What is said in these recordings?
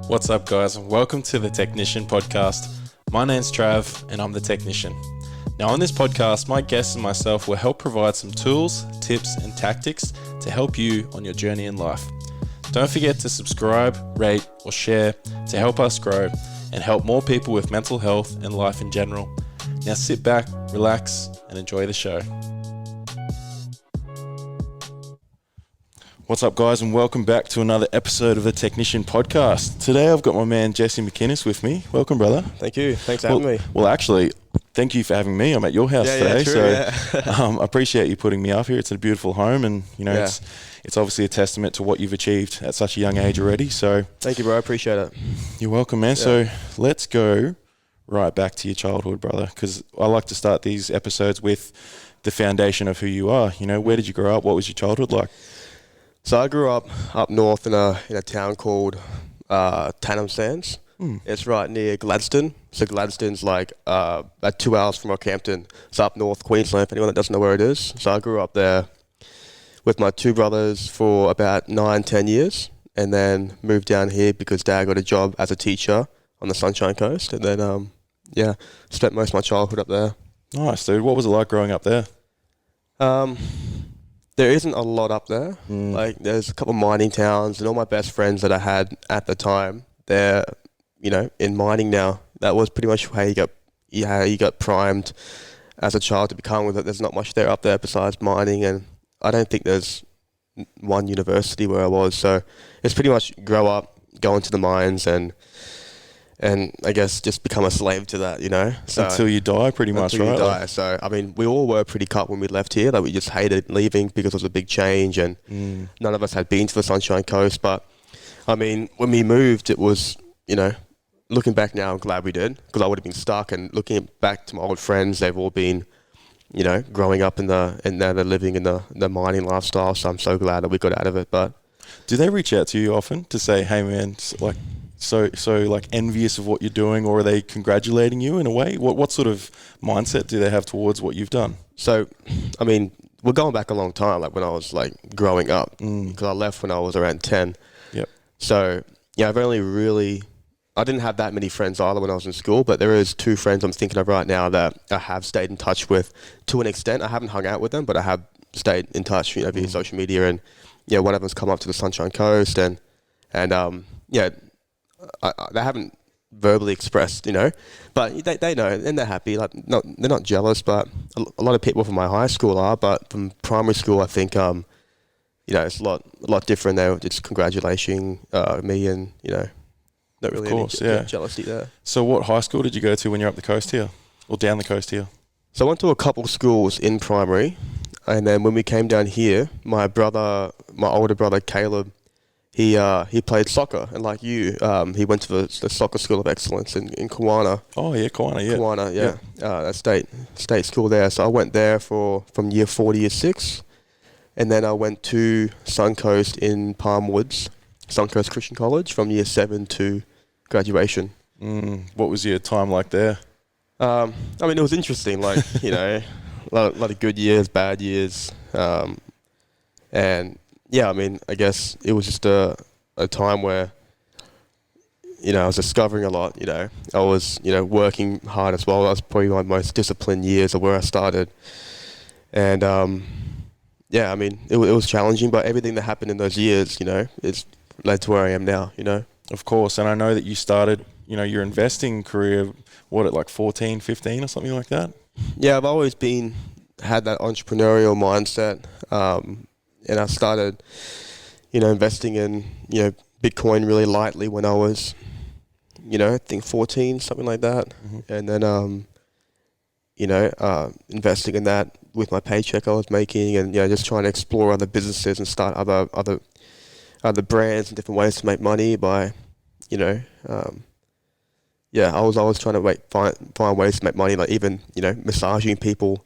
What's up, guys, and welcome to the Technician Podcast. My name's Trav, and I'm the Technician. Now, on this podcast, my guests and myself will help provide some tools, tips, and tactics to help you on your journey in life. Don't forget to subscribe, rate, or share to help us grow and help more people with mental health and life in general. Now sit back, relax, and enjoy the show. What's up, guys, and welcome back to another episode of the Technician Podcast. Today I've got my man Jesse McInnes with me. Welcome, brother. Thank you. Thanks for having me. Well, actually, thank you for having me. I'm at your house today, true, I appreciate you putting me up here. It's a beautiful home, and it's obviously a testament to what you've achieved at such a young age already. So thank you, bro. I appreciate it. You're welcome, man. Yeah. So let's go right back to your childhood, brother, because I like to start these episodes with the foundation of who you are. You know, where did you grow up? What was your childhood like? So I grew up north in a town called Tannum Sands. It's right near Gladstone. So Gladstone's like about 2 hours from Rockhampton. It's up north Queensland, for anyone that doesn't know where it is. So I grew up there with my two brothers for about 9-10 years, and then moved down here because Dad got a job as a teacher on the Sunshine Coast, and then spent most of my childhood up there. Nice, dude. What was it like growing up there? There isn't a lot up there. Like, there's a couple of mining towns, and all my best friends that I had at the time, they're, in mining now. That was pretty much how you got primed as a child to become with it. There's not much there up there besides mining, and I don't think there's one university where I was. So it's pretty much grow up, go into the mines, and I guess just become a slave to that, So until you die, pretty much, right? Until you die. So, I mean, we all were pretty cut when we left here. Like, we just hated leaving because it was a big change, and none of us had been to the Sunshine Coast. But, I mean, when we moved, it was, looking back now, I'm glad we did, because I would have been stuck. And looking back to my old friends, they've all been, growing up and now they're living in the mining lifestyle. So I'm so glad that we got out of it. But do they reach out to you often to say, hey, man, like, so like envious of what you're doing, or are they congratulating you in a way? What sort of mindset do they have towards what you've done? So, I mean, we're going back a long time, like when I was like growing up, because I left when I was around 10. Yep. So, yeah, I didn't have that many friends either when I was in school, but there is two friends I'm thinking of right now that I have stayed in touch with to an extent. I haven't hung out with them, but I have stayed in touch, via social media, and one of them's come up to the Sunshine Coast, and they haven't verbally expressed, but they know, and they're happy. Like, they're not jealous, but a lot of people from my high school are. But from primary school, I think, it's a lot different. They're just congratulating me, and not really any jealousy there. So, what high school did you go to when you're up the coast here, or down the coast here? So I went to a couple schools in primary, and then when we came down here, my older brother Caleb, he played soccer, and like you, he went to the soccer school of excellence in Kawana. Oh yeah, Kawana, yeah. Kawana, yeah. That state school there. So I went there from year 4 to year 6, and then I went to Suncoast in Palm Woods, Suncoast Christian College, from year 7 to graduation. What was your time like there? I mean, it was interesting. Like, a lot of good years, bad years, and. Yeah, I mean, I guess it was just a time where, I was discovering a lot, I was, working hard as well. That was probably my most disciplined years of where I started. And, I mean, it was challenging, but everything that happened in those years, it's led to where I am now, Of course, and I know that you started, your investing career, at like 14, 15 or something like that? Yeah, I've always had that entrepreneurial mindset. And I started, investing in, Bitcoin really lightly when I was, I think 14, something like that. And then, investing in that with my paycheck I was making, and, just trying to explore other businesses and start other brands and different ways to make money by, I was always trying to find ways to make money, like even, massaging people.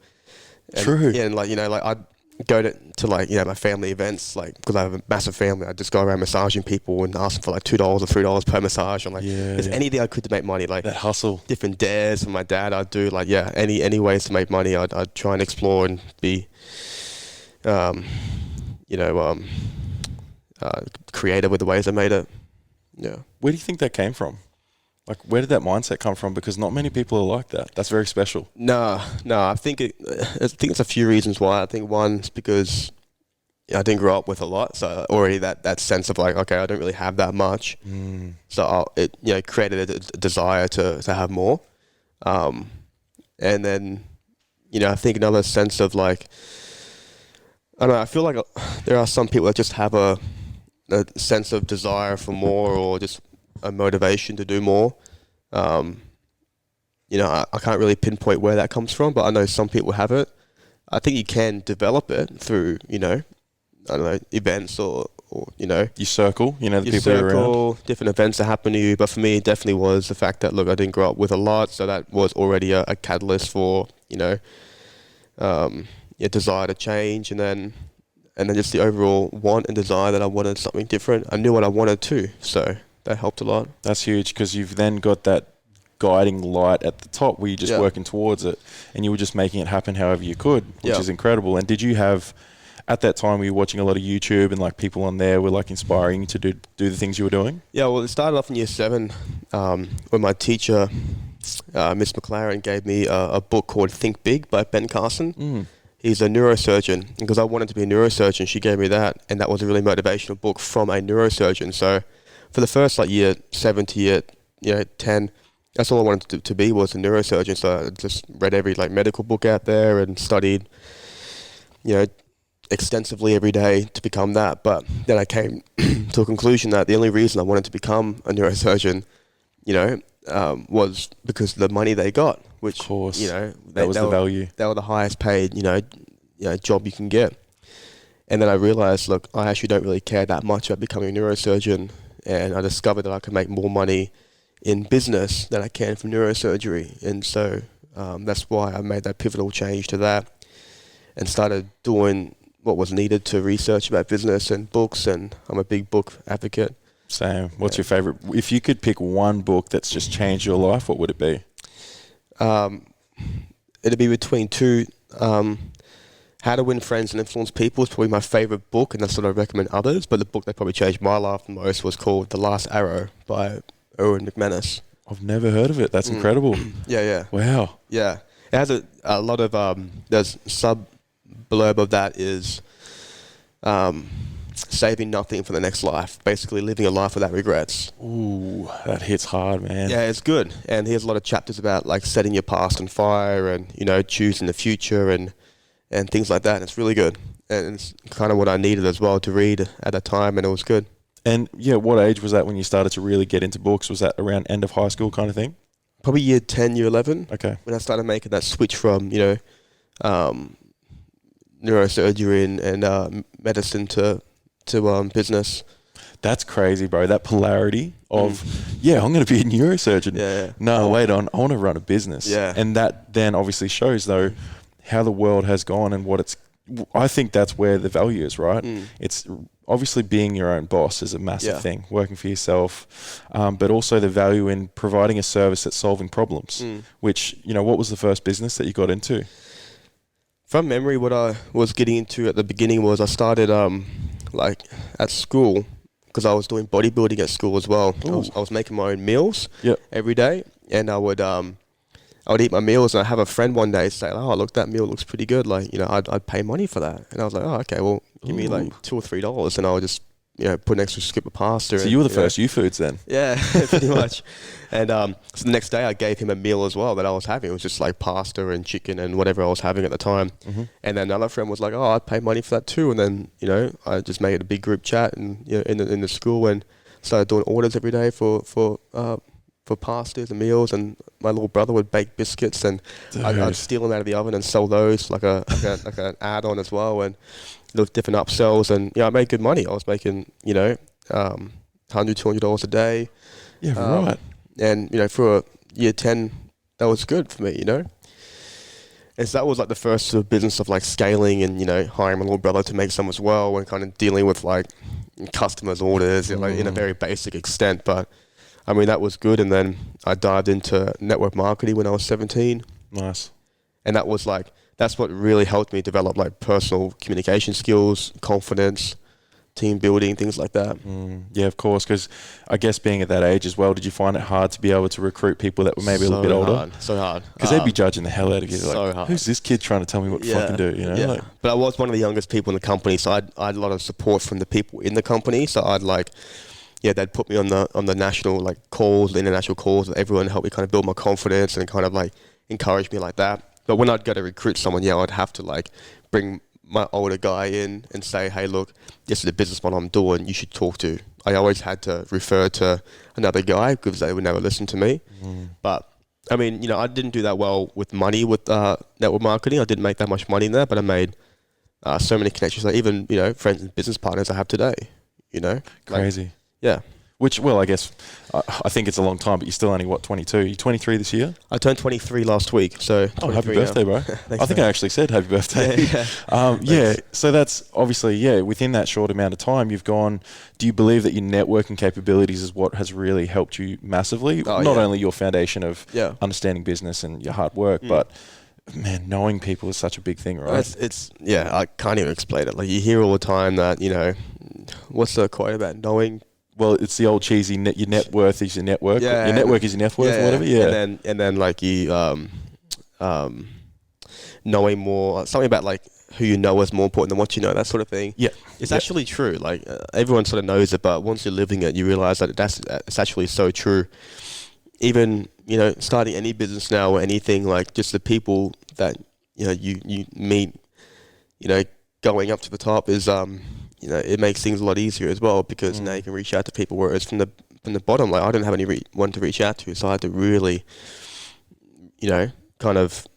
And, True. Yeah, and I'd go to my family events, like, because I have a massive family. I just go around massaging people and ask them for like $2 or $3 per massage. I'm like, there's anything I could to make money, like that hustle. Different dares from my dad. I'd do any ways to make money. I'd try and explore and be, creative with the ways I made it. Yeah. Where do you think that came from? Like, where did that mindset come from? Because not many people are like that. That's very special. No. I think it's a few reasons why. I think one is because I didn't grow up with a lot, so already that sense of like, okay, I don't really have that much. So it created a desire to have more. And then, I think another sense of like, I don't know, I feel like there are some people that just have a sense of desire for more, or just a motivation to do more. I can't really pinpoint where that comes from, but I know some people have it. I think you can develop it through, I don't know, events or your circle, the people you're around. Different events that happen to you. But for me, it definitely was the fact that, look, I didn't grow up with a lot, so that was already a catalyst for, desire to change, and then just the overall want and desire that I wanted something different. I knew what I wanted too, so that helped a lot. That's huge, because you've then got that guiding light at the top where you're just working towards it, and you were just making it happen however you could, which is incredible. And did you have, at that time, were you watching a lot of YouTube, and like people on there were like inspiring you to do the things you were doing? Yeah, well, it started off in year 7 when my teacher, Miss McLaren, gave me a book called Think Big by Ben Carson. He's a neurosurgeon, and because I wanted to be a neurosurgeon, she gave me that, and that was a really motivational book from a neurosurgeon. So for the first year 7 to year 10, that's all I wanted to be, was a neurosurgeon. So I just read every medical book out there and studied extensively every day to become that. But then I came to a conclusion that the only reason I wanted to become a neurosurgeon was because of the money they got, which, of course, that was the value. They were the highest paid job you can get. And then I realized, look, I actually don't really care that much about becoming a neurosurgeon, and I discovered that I could make more money in business than I can from neurosurgery. And so that's why I made that pivotal change to that, and started doing what was needed to research about business and books, and I'm a big book advocate. Same. What's your favorite? If you could pick one book that's just changed your life, what would it be? It'd be between two. How to Win Friends and Influence People is probably my favorite book, and that's what I recommend others. But the book that probably changed my life the most was called The Last Arrow by McInnes. I've never heard of it. That's incredible. Yeah. Wow. Yeah. It has a lot of, there's sub-blurb of that is saving nothing for the next life. Basically living a life without regrets. Ooh, that hits hard, man. Yeah, it's good. And he has a lot of chapters about setting your past on fire, and, choosing the future and things like that. And it's really good. And it's kind of what I needed as well to read at that time, and it was good. And what age was that when you started to really get into books? Was that around end of high school kind of thing? Probably year 10, year 11. Okay. When I started making that switch from, neurosurgery and medicine to business. That's crazy, bro. That polarity of, I'm going to be a neurosurgeon. Yeah. No, wait on. I want to run a business. Yeah. And that then obviously shows, though, how the world has gone and what it's... I think that's where the value is, right? It's obviously being your own boss is a massive thing, working for yourself, but also the value in providing a service that's solving problems, which, what was the first business that you got into? From memory, what I was getting into at the beginning was I started at school, because I was doing bodybuilding at school as well. I was making my own meals every day, and I would eat my meals, and I'd have a friend one day say, "Oh, look, that meal looks pretty good. I'd pay money for that." And I was like, "Oh, okay, well, give me $2 or $3, and I'll just put an extra scoop of pasta." So you were the first U-Foods then? Yeah, pretty much. And so the next day I gave him a meal as well that I was having. It was just pasta and chicken and whatever I was having at the time. And then another friend was like, "Oh, I'd pay money for that too." And then I just made a big group chat and in the school, and started doing orders every day for pastas and meals, and my little brother would bake biscuits, and I'd steal them out of the oven and sell those like an add-on as well, and there was different upsells, and I made good money. I was making $100-$200 a day. Yeah, right. And for a year 10, that was good for me. And so that was the first sort of business of scaling and hiring my little brother to make some as well, and kind of dealing with customers' orders in a very basic extent, but. I mean, that was good. And then I dived into network marketing when I was 17. Nice. And that that's what really helped me develop like personal communication skills, confidence, team building, things like that. Yeah, of course, because I guess being at that age as well, did you find it hard to be able to recruit people that were maybe a little bit older? So hard. Because they'd be judging the hell out of you. So like, hard. Who's this kid trying to tell me what to fucking do? You know? Yeah. Like, but I was one of the youngest people in the company, so I had a lot of support from the people in the company. So I'd like, they'd put me on the national like calls, the international calls. Everyone helped me kind of build my confidence and kind of like encourage me like that. But when I'd go to recruit someone, I'd have to like bring my older guy in and say, hey, look, this is the business model I'm doing, you should talk to. I always had to refer to another guy because they would never listen to me. But I mean, I didn't do that well with money with network marketing. I didn't make that much money in there, but I made so many connections. Like even, friends and business partners I have today, crazy. Yeah. Which, well, I guess, I think it's a long time, but you're still only, 22? You're 23 this year? I turned 23 last week, so... Oh, happy birthday, bro. I think I actually said happy birthday. Yeah. So that's obviously, within that short amount of time, you've gone... Do you believe that your networking capabilities is what has really helped you massively? Not only your foundation of understanding business and your hard work, but... Man, knowing people is such a big thing, right? I can't even explain it. Like, you hear all the time that, what's the quote about knowing... Well, it's the old cheesy, your net worth is your network. Yeah, your network is your net worth or whatever, And then like you, knowing more, something about like who you know is more important than what you know, that sort of thing. Yeah. It's actually true. Like everyone sort of knows it, but once you're living it, you realize that it's actually so true. Even, starting any business now or anything, like just the people that, you meet, going up to the top is, it makes things a lot easier as well because now you can reach out to people, whereas from the bottom, like I didn't have anyone to reach out to, so I had to really, kind of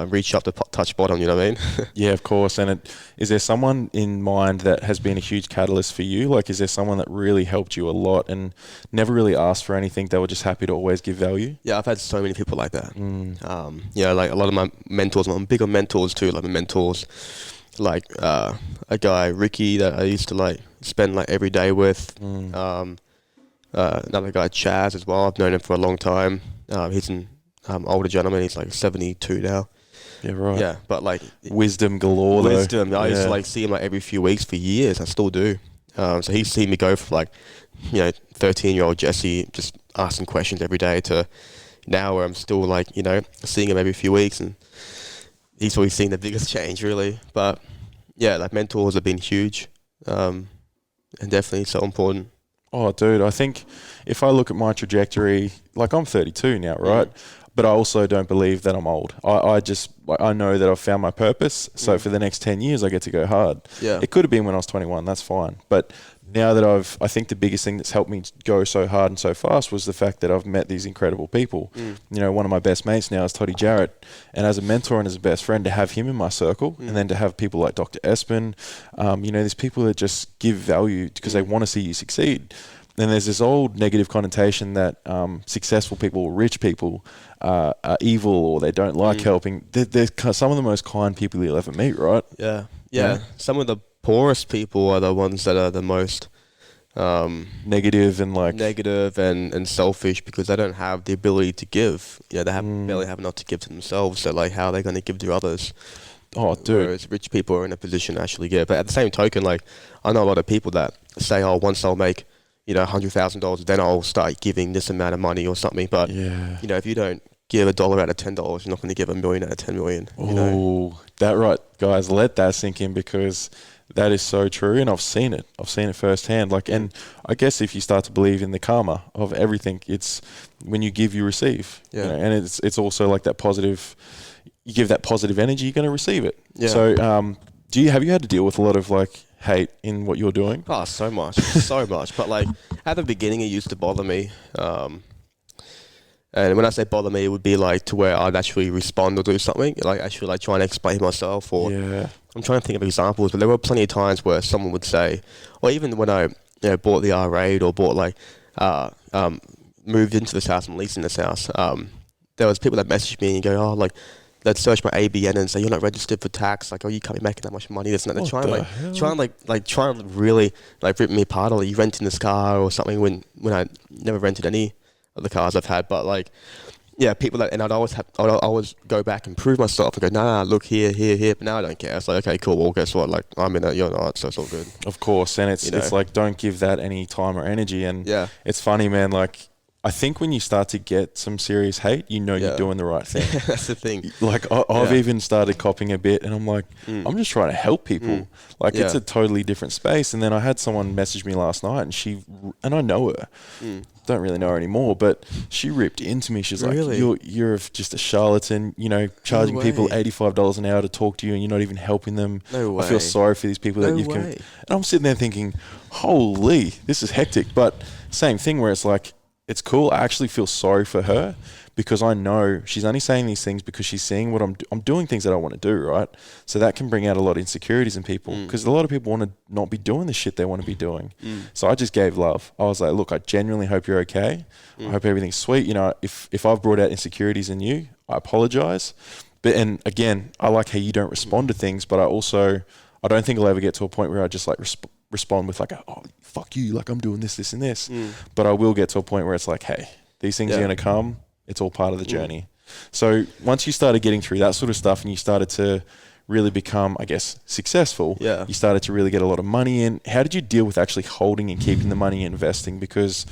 reach up to touch bottom, you know what I mean? Yeah, of course. And is there someone in mind that has been a huge catalyst for you? Like, is there someone that really helped you a lot and never really asked for anything? They were just happy to always give value? Yeah, I've had so many people like that. Like a lot of my mentors, I'm big on mentors too, like my mentors. Like a guy Ricky that I used to like spend like every day with. Another guy Chaz as well. I've known him for a long time. He's an older gentleman. He's like 72 now. Yeah, right. Yeah, but like wisdom galore. Wisdom. I used to like see him like every few weeks for years. I still do. So he's seen me go from like 13-year-old Jesse just asking questions every day to now where I'm still like seeing him every few weeks and. He's always seen the biggest change, really. But yeah, like mentors have been huge, and definitely so important. Oh, dude, I think if I look at my trajectory, like I'm 32 now, right? But I also don't believe that I'm old. I know that I've found my purpose. So for the next 10 years, I get to go hard. Yeah. It could have been when I was 21. That's fine. But now that I think the biggest thing that's helped me go so hard and so fast was the fact that I've met these incredible people. One of my best mates now is Toddy Jarrett. And as a mentor and as a best friend, to have him in my circle and then to have people like Dr. Espen, there's people that just give value because they want to see you succeed. And there's this old negative connotation that successful people or rich people are evil or they don't like helping. They're some of the most kind people you'll ever meet, right? Yeah. Some of the poorest people are the ones that are the most negative and selfish because they don't have the ability to give. They barely have enough to give to themselves. So like, how are they going to give to others? Oh, dude. Whereas rich people are in a position to actually give. But at the same token, like I know a lot of people that say, "Oh, once I'll make $100,000, then I'll start giving this amount of money or something." But if you don't give $1 out of $10, you're not going to give $1 million out of 10 million. Oh, that right, guys. Let that sink in because that is so true, and I've seen it. I've seen it firsthand. Like, and I guess if you start to believe in the karma of everything, it's when you give, you receive. Yeah. And it's also like that positive. You give that positive energy, you're going to receive it. Yeah. So, have you had to deal with a lot of like hate in what you're doing? Oh, so much, so much. But like at the beginning, it used to bother me. And when I say bother me, it would be like to where I'd actually respond or do something, like actually like trying to explain myself. Or I'm trying to think of examples, but there were plenty of times where someone would say, or even when I bought the R8 or bought like moved into this house and leasing this house, there was people that messaged me and go, "Oh, like." They'd search my ABN and say, "You're not registered for tax. Like, oh, you can't be making that much money." This and that. They're trying to really like rip me apart. Or like, you renting this car or something when I never rented any of the cars I've had. But like, Yeah, people that, and I'd always go back and prove myself and go, nah, look here, but now I don't care. It's like, okay, cool, well, guess what? Like, I'm in it, you're not, so it's all good. Of course, and it's like, don't give that any time or energy. And it's funny, man, like, I think when you start to get some serious hate, you're doing the right thing. That's the thing. Like, I've even started copping a bit, and I'm like, I'm just trying to help people. Like, it's a totally different space. And then I had someone message me last night, and I know her. Don't really know her anymore, but she ripped into me. She's like, you're just a charlatan, charging people $85 an hour to talk to you, and you're not even helping them. No way. I feel sorry for these people that you've... And I'm sitting there thinking, holy, this is hectic. But same thing where it's like, it's cool. I actually feel sorry for her because I know she's only saying these things because she's seeing what I'm doing things that I want to do, right? So that can bring out a lot of insecurities in people because a lot of people want to not be doing the shit they want to be doing. So I just gave love. I was like, look, I genuinely hope you're okay. I hope everything's sweet. If I've brought out insecurities in you, I apologize. And again, I like how you don't respond to things, but I don't think I'll ever get to a point where I just like respond with like, oh, fuck you, like I'm doing this and this. But I will get to a point where it's like, hey, these things are going to come. It's all part of the journey. So once you started getting through that sort of stuff and you started to really become, I guess, successful, you started to really get a lot of money in. How did you deal with actually holding and keeping the money and investing? Because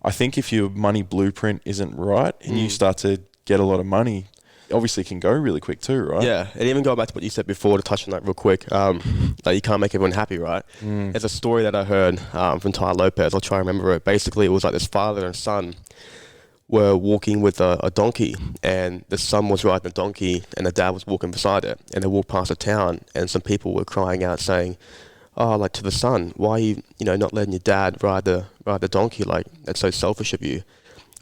I think if your money blueprint isn't right and you start to get a lot of money, obviously can go really quick too, right? Yeah, and even going back to what you said before, to touch on that real quick, like you can't make everyone happy, right? There's a story that I heard from Tyre Lopez. I'll try and remember it. Basically, it was like this father and son were walking with a donkey, and the son was riding the donkey, and the dad was walking beside it. And they walked past a town, and some people were crying out, saying, "Oh, like to the son, why are you, not letting your dad ride the donkey? Like that's so selfish of you."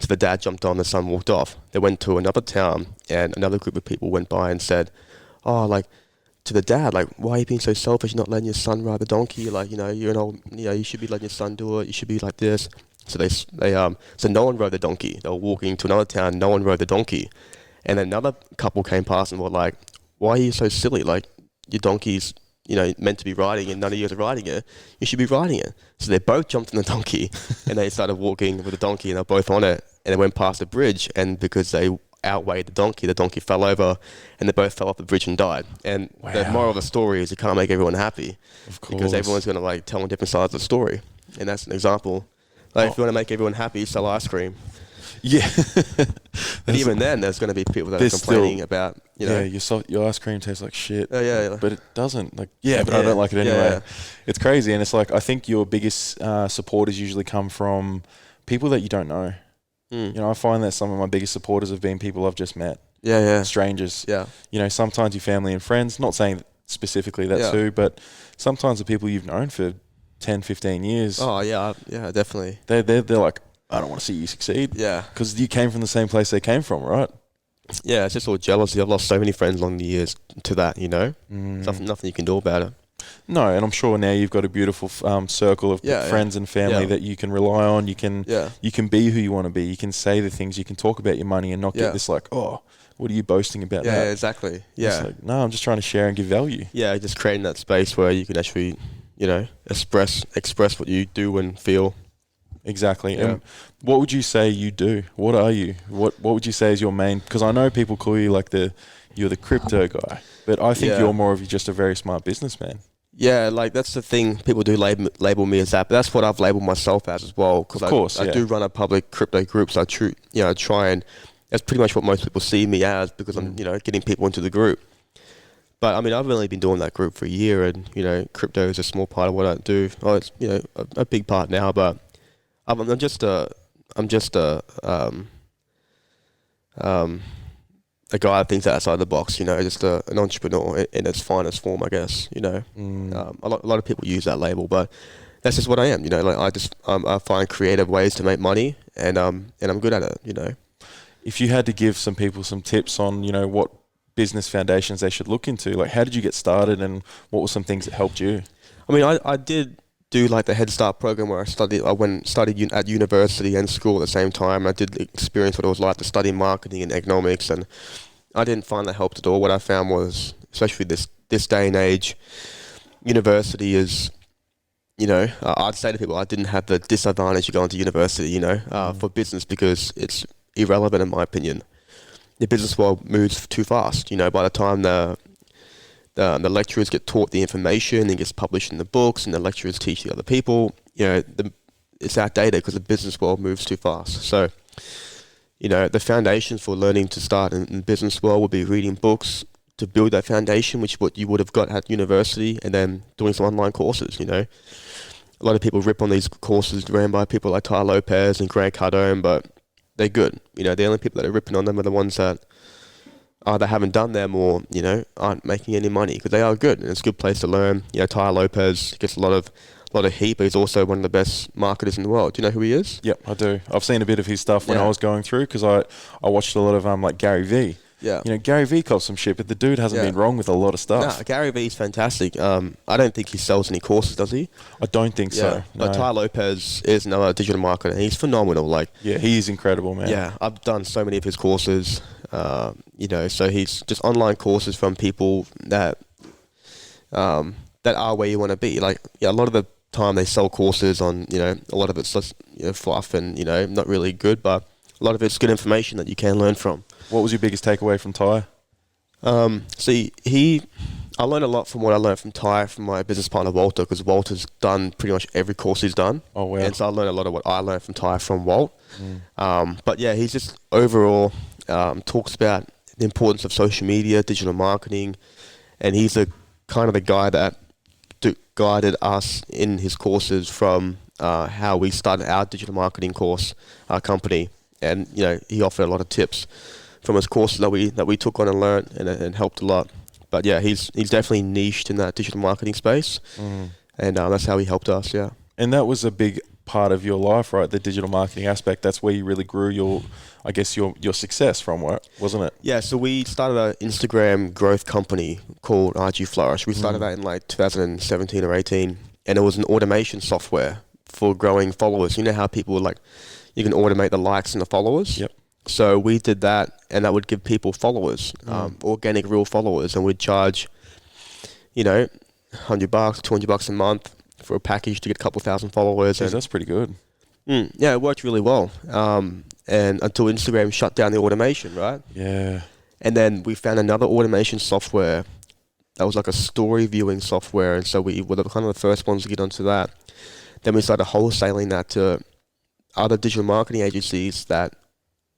So the dad jumped on, the son walked off. They went to another town, and another group of people went by and said, "Oh, like to the dad, like why are you being so selfish, not letting your son ride the donkey? Like you're an old, you should be letting your son do it. You should be like this." So so no one rode the donkey. They were walking to another town. No one rode the donkey, and then another couple came past and were like, "Why are you so silly? Like your donkey's meant to be riding, and none of you are riding it. You should be riding it." So they both jumped on the donkey, and they started walking with the donkey, and they're both on it. And they went past the bridge, and because they outweighed the donkey fell over, and they both fell off the bridge and died. And the moral of the story is you can't make everyone happy, of course, because everyone's going to like tell them different sides of the story. And that's an example. Like if you want to make everyone happy, sell ice cream. Yeah. But even then, there's going to be people that are complaining about, Yeah, your ice cream tastes like shit. Oh, yeah. But it doesn't. Like, but I don't like it anyway. Yeah. It's crazy. And it's like, I think your biggest supporters usually come from people that you don't know. I find that some of my biggest supporters have been people I've just met. Yeah. Strangers. Yeah. Sometimes your family and friends, not saying specifically that too, but sometimes the people you've known for 10, 15 years. Oh, yeah. Yeah, definitely. They're like, I don't want to see you succeed. Yeah. Because you came from the same place they came from, right? Yeah, it's just all jealousy. I've lost so many friends along the years to that, Nothing you can do about it. No, and I'm sure now you've got a beautiful circle of friends and family that you can rely on. You can be who you want to be. You can say the things. You can talk about your money and not get this like, oh, what are you boasting about? Yeah, exactly. Yeah. Like, no, I'm just trying to share and give value. Yeah, just creating that space where you can actually, express what you do and feel. Exactly. Yeah. And what would you say you do? What are you? What would you say is your main? Because I know people call you like you're the crypto guy, but I think you're more of just a very smart businessman. Yeah, like that's the thing. People do label me as that, but that's what I've labeled myself as well. Because I do run a public crypto group, so I try and that's pretty much what most people see me as because I'm getting people into the group. But I mean, I've only been doing that group for a year, and crypto is a small part of what I do. Oh, it's a big part now, but I'm just a guy that thinks outside the box, just an entrepreneur in its finest form, I guess. A lot of people use that label, but that's just what I am. I find creative ways to make money, and I'm good at it. If you had to give some people some tips on what business foundations they should look into, like how did you get started, and what were some things that helped you? I mean, I did do like the Head Start program where I went and studied at university and school at the same time. I did experience what it was like to study marketing and economics, and I didn't find that helped at all. What I found was, especially this day and age, university is, I'd say to people I didn't have the disadvantage of going to university, for business because it's irrelevant in my opinion. the business world moves too fast. You know, by the time the lecturers get taught the information and gets published in the books, and the lecturers teach the other people, you know, it's outdated because the business world moves too fast. So, you know, the foundations for learning to start in the business world would be reading books to build that foundation, which is what you would have got at university, and then doing some online courses. You know, a lot of people rip on these courses ran by people like Tyre Lopez and Grant Cardone, but they're good. You know, the only people that are ripping on them are the ones that either haven't done them or, you know, aren't making any money, because they are good and it's a good place to learn. You know, Tyre Lopez gets a lot of heat, but he's also one of the best marketers in the world. Do you know who he is? Yep, I do. I've seen a bit of his stuff when I was going through, because I watched a lot of like Gary Vee. Yeah. You know, Gary Vee cops some shit, but the dude hasn't been wrong with a lot of stuff. No, Gary Vee's fantastic. I don't think he sells any courses, does he? I don't think so. But Tyre Lopez is another digital marketer, and he's phenomenal. Like, yeah, he is incredible, man. Yeah, I've done so many of his courses. You know, so he's just online courses from people that are where you want to be. Like, yeah, a lot of the time they sell courses on, you know, a lot of it's just, you know, fluff and, you know, not really good, but a lot of it's good information that you can learn from. What was your biggest takeaway from Tyre? I learned a lot from what I learned from Tyre, from my business partner Walter, because Walter's done pretty much every course he's done. Oh, wow. And so I learned a lot of what I learned from Tyre from Walt. But yeah, he's just overall talks about the importance of social media, digital marketing, and he's the kind of the guy that guided us in his courses from how we started our digital marketing course, our company. And, you know, he offered a lot of tips from his courses that we took on and learned, and helped a lot. But yeah, he's definitely niched in that digital marketing space, and that's how he helped us. Yeah. And that was a big part of your life, right? The digital marketing aspect. That's where you really grew your success from, right? Wasn't it? Yeah. So we started an Instagram growth company called RG Flourish. We started that in like 2017 or 18, and it was an automation software for growing followers. You know how people like, you can automate the likes and the followers. Yep. So we did that, and that would give people followers, organic, real followers, and we'd charge, you know, $100, $200 a month for a package to get a couple thousand followers. Jeez, that's pretty good. Yeah, it worked really well. And until Instagram shut down the automation, right? Yeah. And then we found another automation software that was like a story viewing software, and so we were kind of the first ones to get onto that. Then we started wholesaling that to other digital marketing agencies that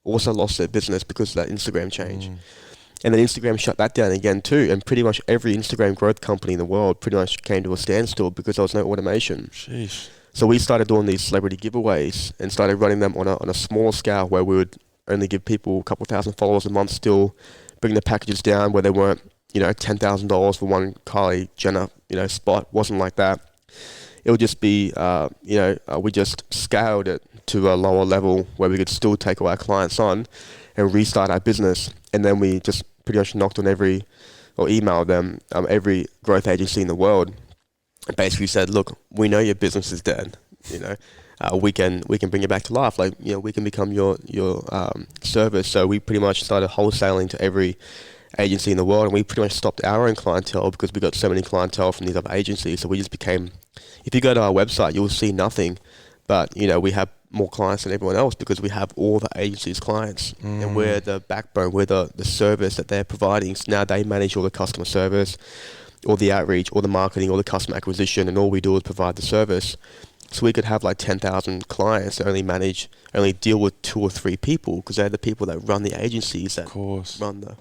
also lost their business because of that Instagram change. And then Instagram shut that down again too, and pretty much every Instagram growth company in the world pretty much came to a standstill because there was no automation. Sheesh. So we started doing these celebrity giveaways and started running them on a small scale, where we would only give people a couple thousand followers a month, still bring the packages down where they weren't, you know, $10,000 for one Kylie Jenner, you know, spot. Wasn't like that. It would just be, we just scaled it to a lower level where we could still take all our clients on and restart our business. And then we just pretty much knocked on emailed them, every growth agency in the world, and basically said, look, we know your business is dead. You know, we can bring it back to life. Like, you know, we can become your service. So we pretty much started wholesaling to every agency in the world, and we pretty much stopped our own clientele because we got so many clientele from these other agencies. So we just became, if you go to our website, you'll see nothing, but, you know, we have more clients than everyone else because we have all the agency's clients, and we're the backbone, we're the service that they're providing. So now they manage all the customer service, all the outreach, all the marketing, all the customer acquisition, and all we do is provide the service. So we could have like 10,000 clients that only deal with 2 or 3 people, because they're the people that run the agencies that run the...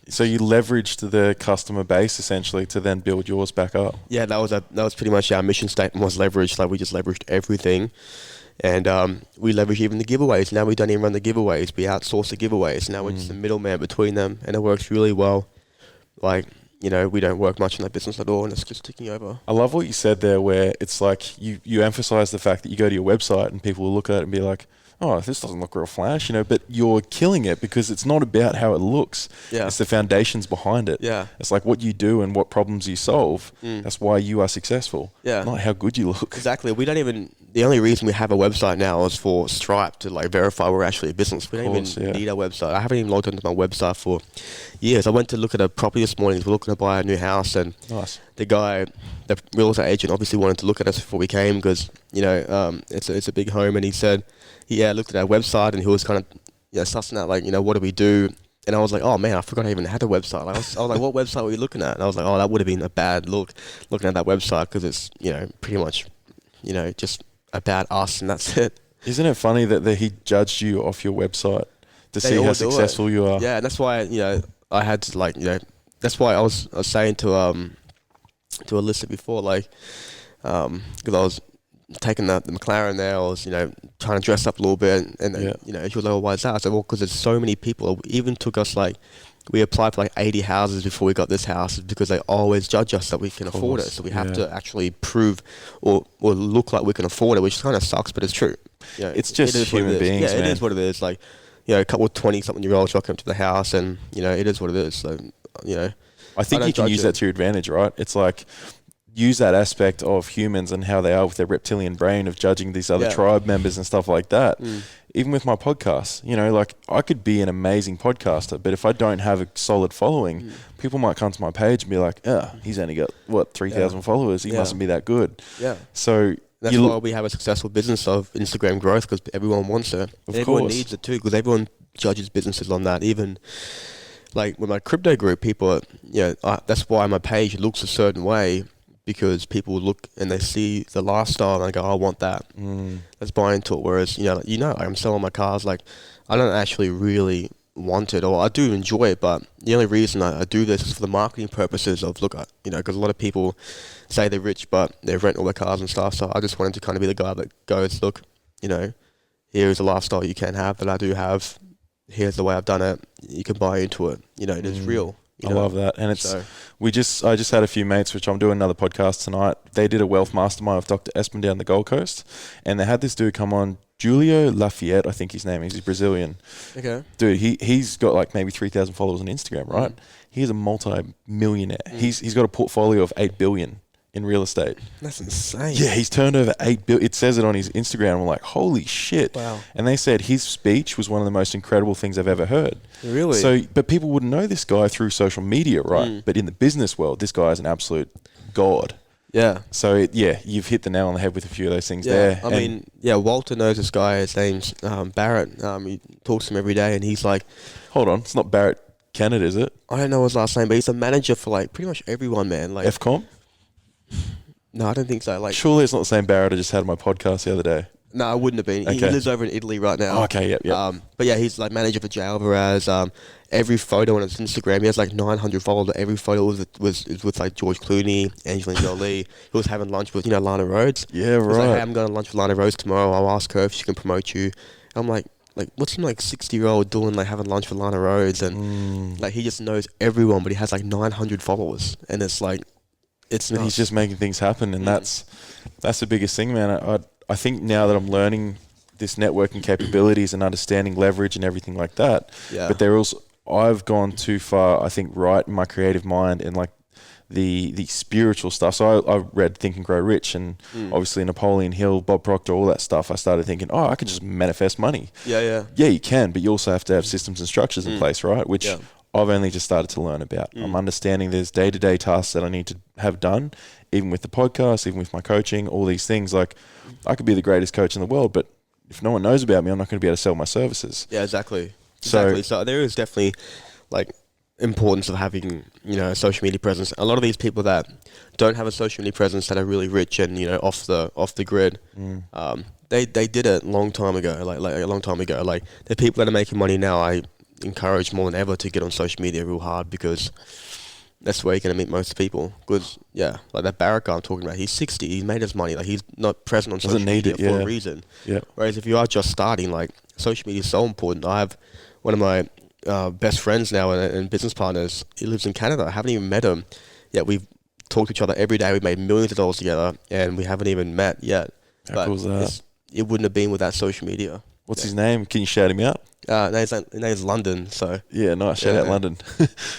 So you leveraged the customer base essentially to then build yours back up. Yeah, that was pretty much our mission statement, was leverage. Like, we just leveraged everything, and we leverage even the giveaways. Now we don't even run the giveaways; we outsource the giveaways. Now we're just the middleman between them, and it works really well. Like, you know, we don't work much in that business at all, and it's just ticking over. I love what you said there, where it's like you emphasize the fact that you go to your website and people will look at it and be like, oh, this doesn't look real flash, you know, but you're killing it because it's not about how it looks. Yeah. It's the foundations behind it. Yeah. It's like what you do and what problems you solve. That's why you are successful. Yeah. Not how good you look. Exactly. The only reason we have a website now is for Stripe to like verify we're actually a business. We don't even need our website. I haven't even logged into my website for years. I went to look at a property this morning. We're looking to buy a new house, and the real estate agent obviously wanted to look at us before we came because, you know, it's a big home, and he said, looked at our website, and he was kind of, you know, sussing out, like, you know, what do we do? And I was like, oh man, I forgot I even had a website. Like, I was like, what website were you looking at? And I was like, oh, that would have been a bad look, looking at that website, because it's, pretty much, just about us, and that's it. Isn't it funny that he judged you off your website to see how successful you are? Yeah, and that's why, I had to that's why I was saying to Alyssa before, because I was taking the McLaren there, I was, trying to dress up a little bit, and she was like, oh, why is that? I said, well, because there's so many people. It even took us, we applied for 80 houses before we got this house, because they always judge us that we can afford it. So we have to actually prove or look like we can afford it, which kind of sucks, but it's true. It's just human beings, man. Yeah, it is what it is. A couple of 20-something-year-olds rocking up to the house, and, it is what it is. So, I think you can use that to your advantage, right? It's like, use that aspect of humans and how they are with their reptilian brain of judging these other tribe members and stuff like that. Even with my podcast, I could be an amazing podcaster, but if I don't have a solid following, people might come to my page and be like, he's only got 3,000 followers. He mustn't be that good. Yeah. So that's why we have a successful business of Instagram growth, because everyone wants it. Everyone needs it too, because everyone judges businesses on that. Even with my crypto group, people, that's why my page looks a certain way, because people look and they see the lifestyle and they go, I want that. Let's buy into it. Whereas, I'm selling my cars. I don't actually really want it, or I do enjoy it, but the only reason I do this is for the marketing purposes of, because a lot of people say they're rich, but they rent all their cars and stuff. So I just wanted to kind of be the guy that goes, look, here's a lifestyle you can have that I do have. Here's the way I've done it. You can buy into it. It is real. I love that. And I just had a few mates, which I'm doing another podcast tonight. They did a wealth mastermind with Dr. Espen down the Gold Coast, and they had this dude come on, Julio Lafayette, I think his name is. He's Brazilian. Okay. Dude, he's got maybe 3,000 followers on Instagram, right? He's a multi-millionaire. He's got a portfolio of 8 billion in real estate. That's insane. Yeah, he's turned over 8 billion. It says it on his Instagram. I'm like, holy shit. Wow. And they said his speech was one of the most incredible things I've ever heard. Really? So, but people wouldn't know this guy through social media, right? But in the business world, this guy is an absolute god. Yeah. So, you've hit the nail on the head with a few of those things there. I mean, Walter knows this guy. His name's Barrett. He talks to him every day, and he's like... Hold on. It's not Barrett Kennett, is it? I don't know his last name, but he's a manager for, pretty much everyone, man. FCOM? No, I don't think so. Surely it's not the same Barrett I just had on my podcast the other day. No, it wouldn't have been. He lives over in Italy right now. Oh, okay, yep. But he's manager for Jay Alvarez. Every photo on his Instagram, he has 900 followers. Every photo was with George Clooney, Angelina Jolie. He was having lunch with Lana Rhodes. Yeah, right. He's hey, I'm going to lunch with Lana Rhodes tomorrow. I'll ask her if she can promote you. I'm like what's some 60-year-old doing having lunch with Lana Rhodes? And he just knows everyone, but he has 900 followers, and it's but he's just making things happen, and that's the biggest thing, man. I think now that I'm learning this networking capabilities and understanding leverage and everything like that, but I've gone too far, I think, right in my creative mind and the spiritual stuff. So I read Think and Grow Rich, and obviously Napoleon Hill, Bob Proctor, all that stuff. I started thinking, I could just manifest money. Yeah, you can, but you also have to have systems and structures in place, right? Which I've only just started to learn about. I'm understanding there's day-to-day tasks that I need to have done, even with the podcast, even with my coaching, all these things. I could be the greatest coach in the world, but if no one knows about me, I'm not going to be able to sell my services. Yeah, exactly. So there is definitely importance of having a social media presence. A lot of these people that don't have a social media presence that are really rich and off the grid, they did it a long time ago. The people that are making money now, I encourage more than ever to get on social media real hard, because that's where you're going to meet most people. Because that Barrett guy I'm talking about, he's 60, he's made his money. He's not present on social media for a reason. Yeah. Whereas if you are just starting, social media is so important. I have one of my best friends now and business partners. He lives in Canada. I haven't even met him yet. We've talked to each other every day. We've made millions of dollars together, and we haven't even met yet. How cool is that? It wouldn't have been without social media. What's his name? Can you shout him out? His name's London. So yeah, nice. Shout out London.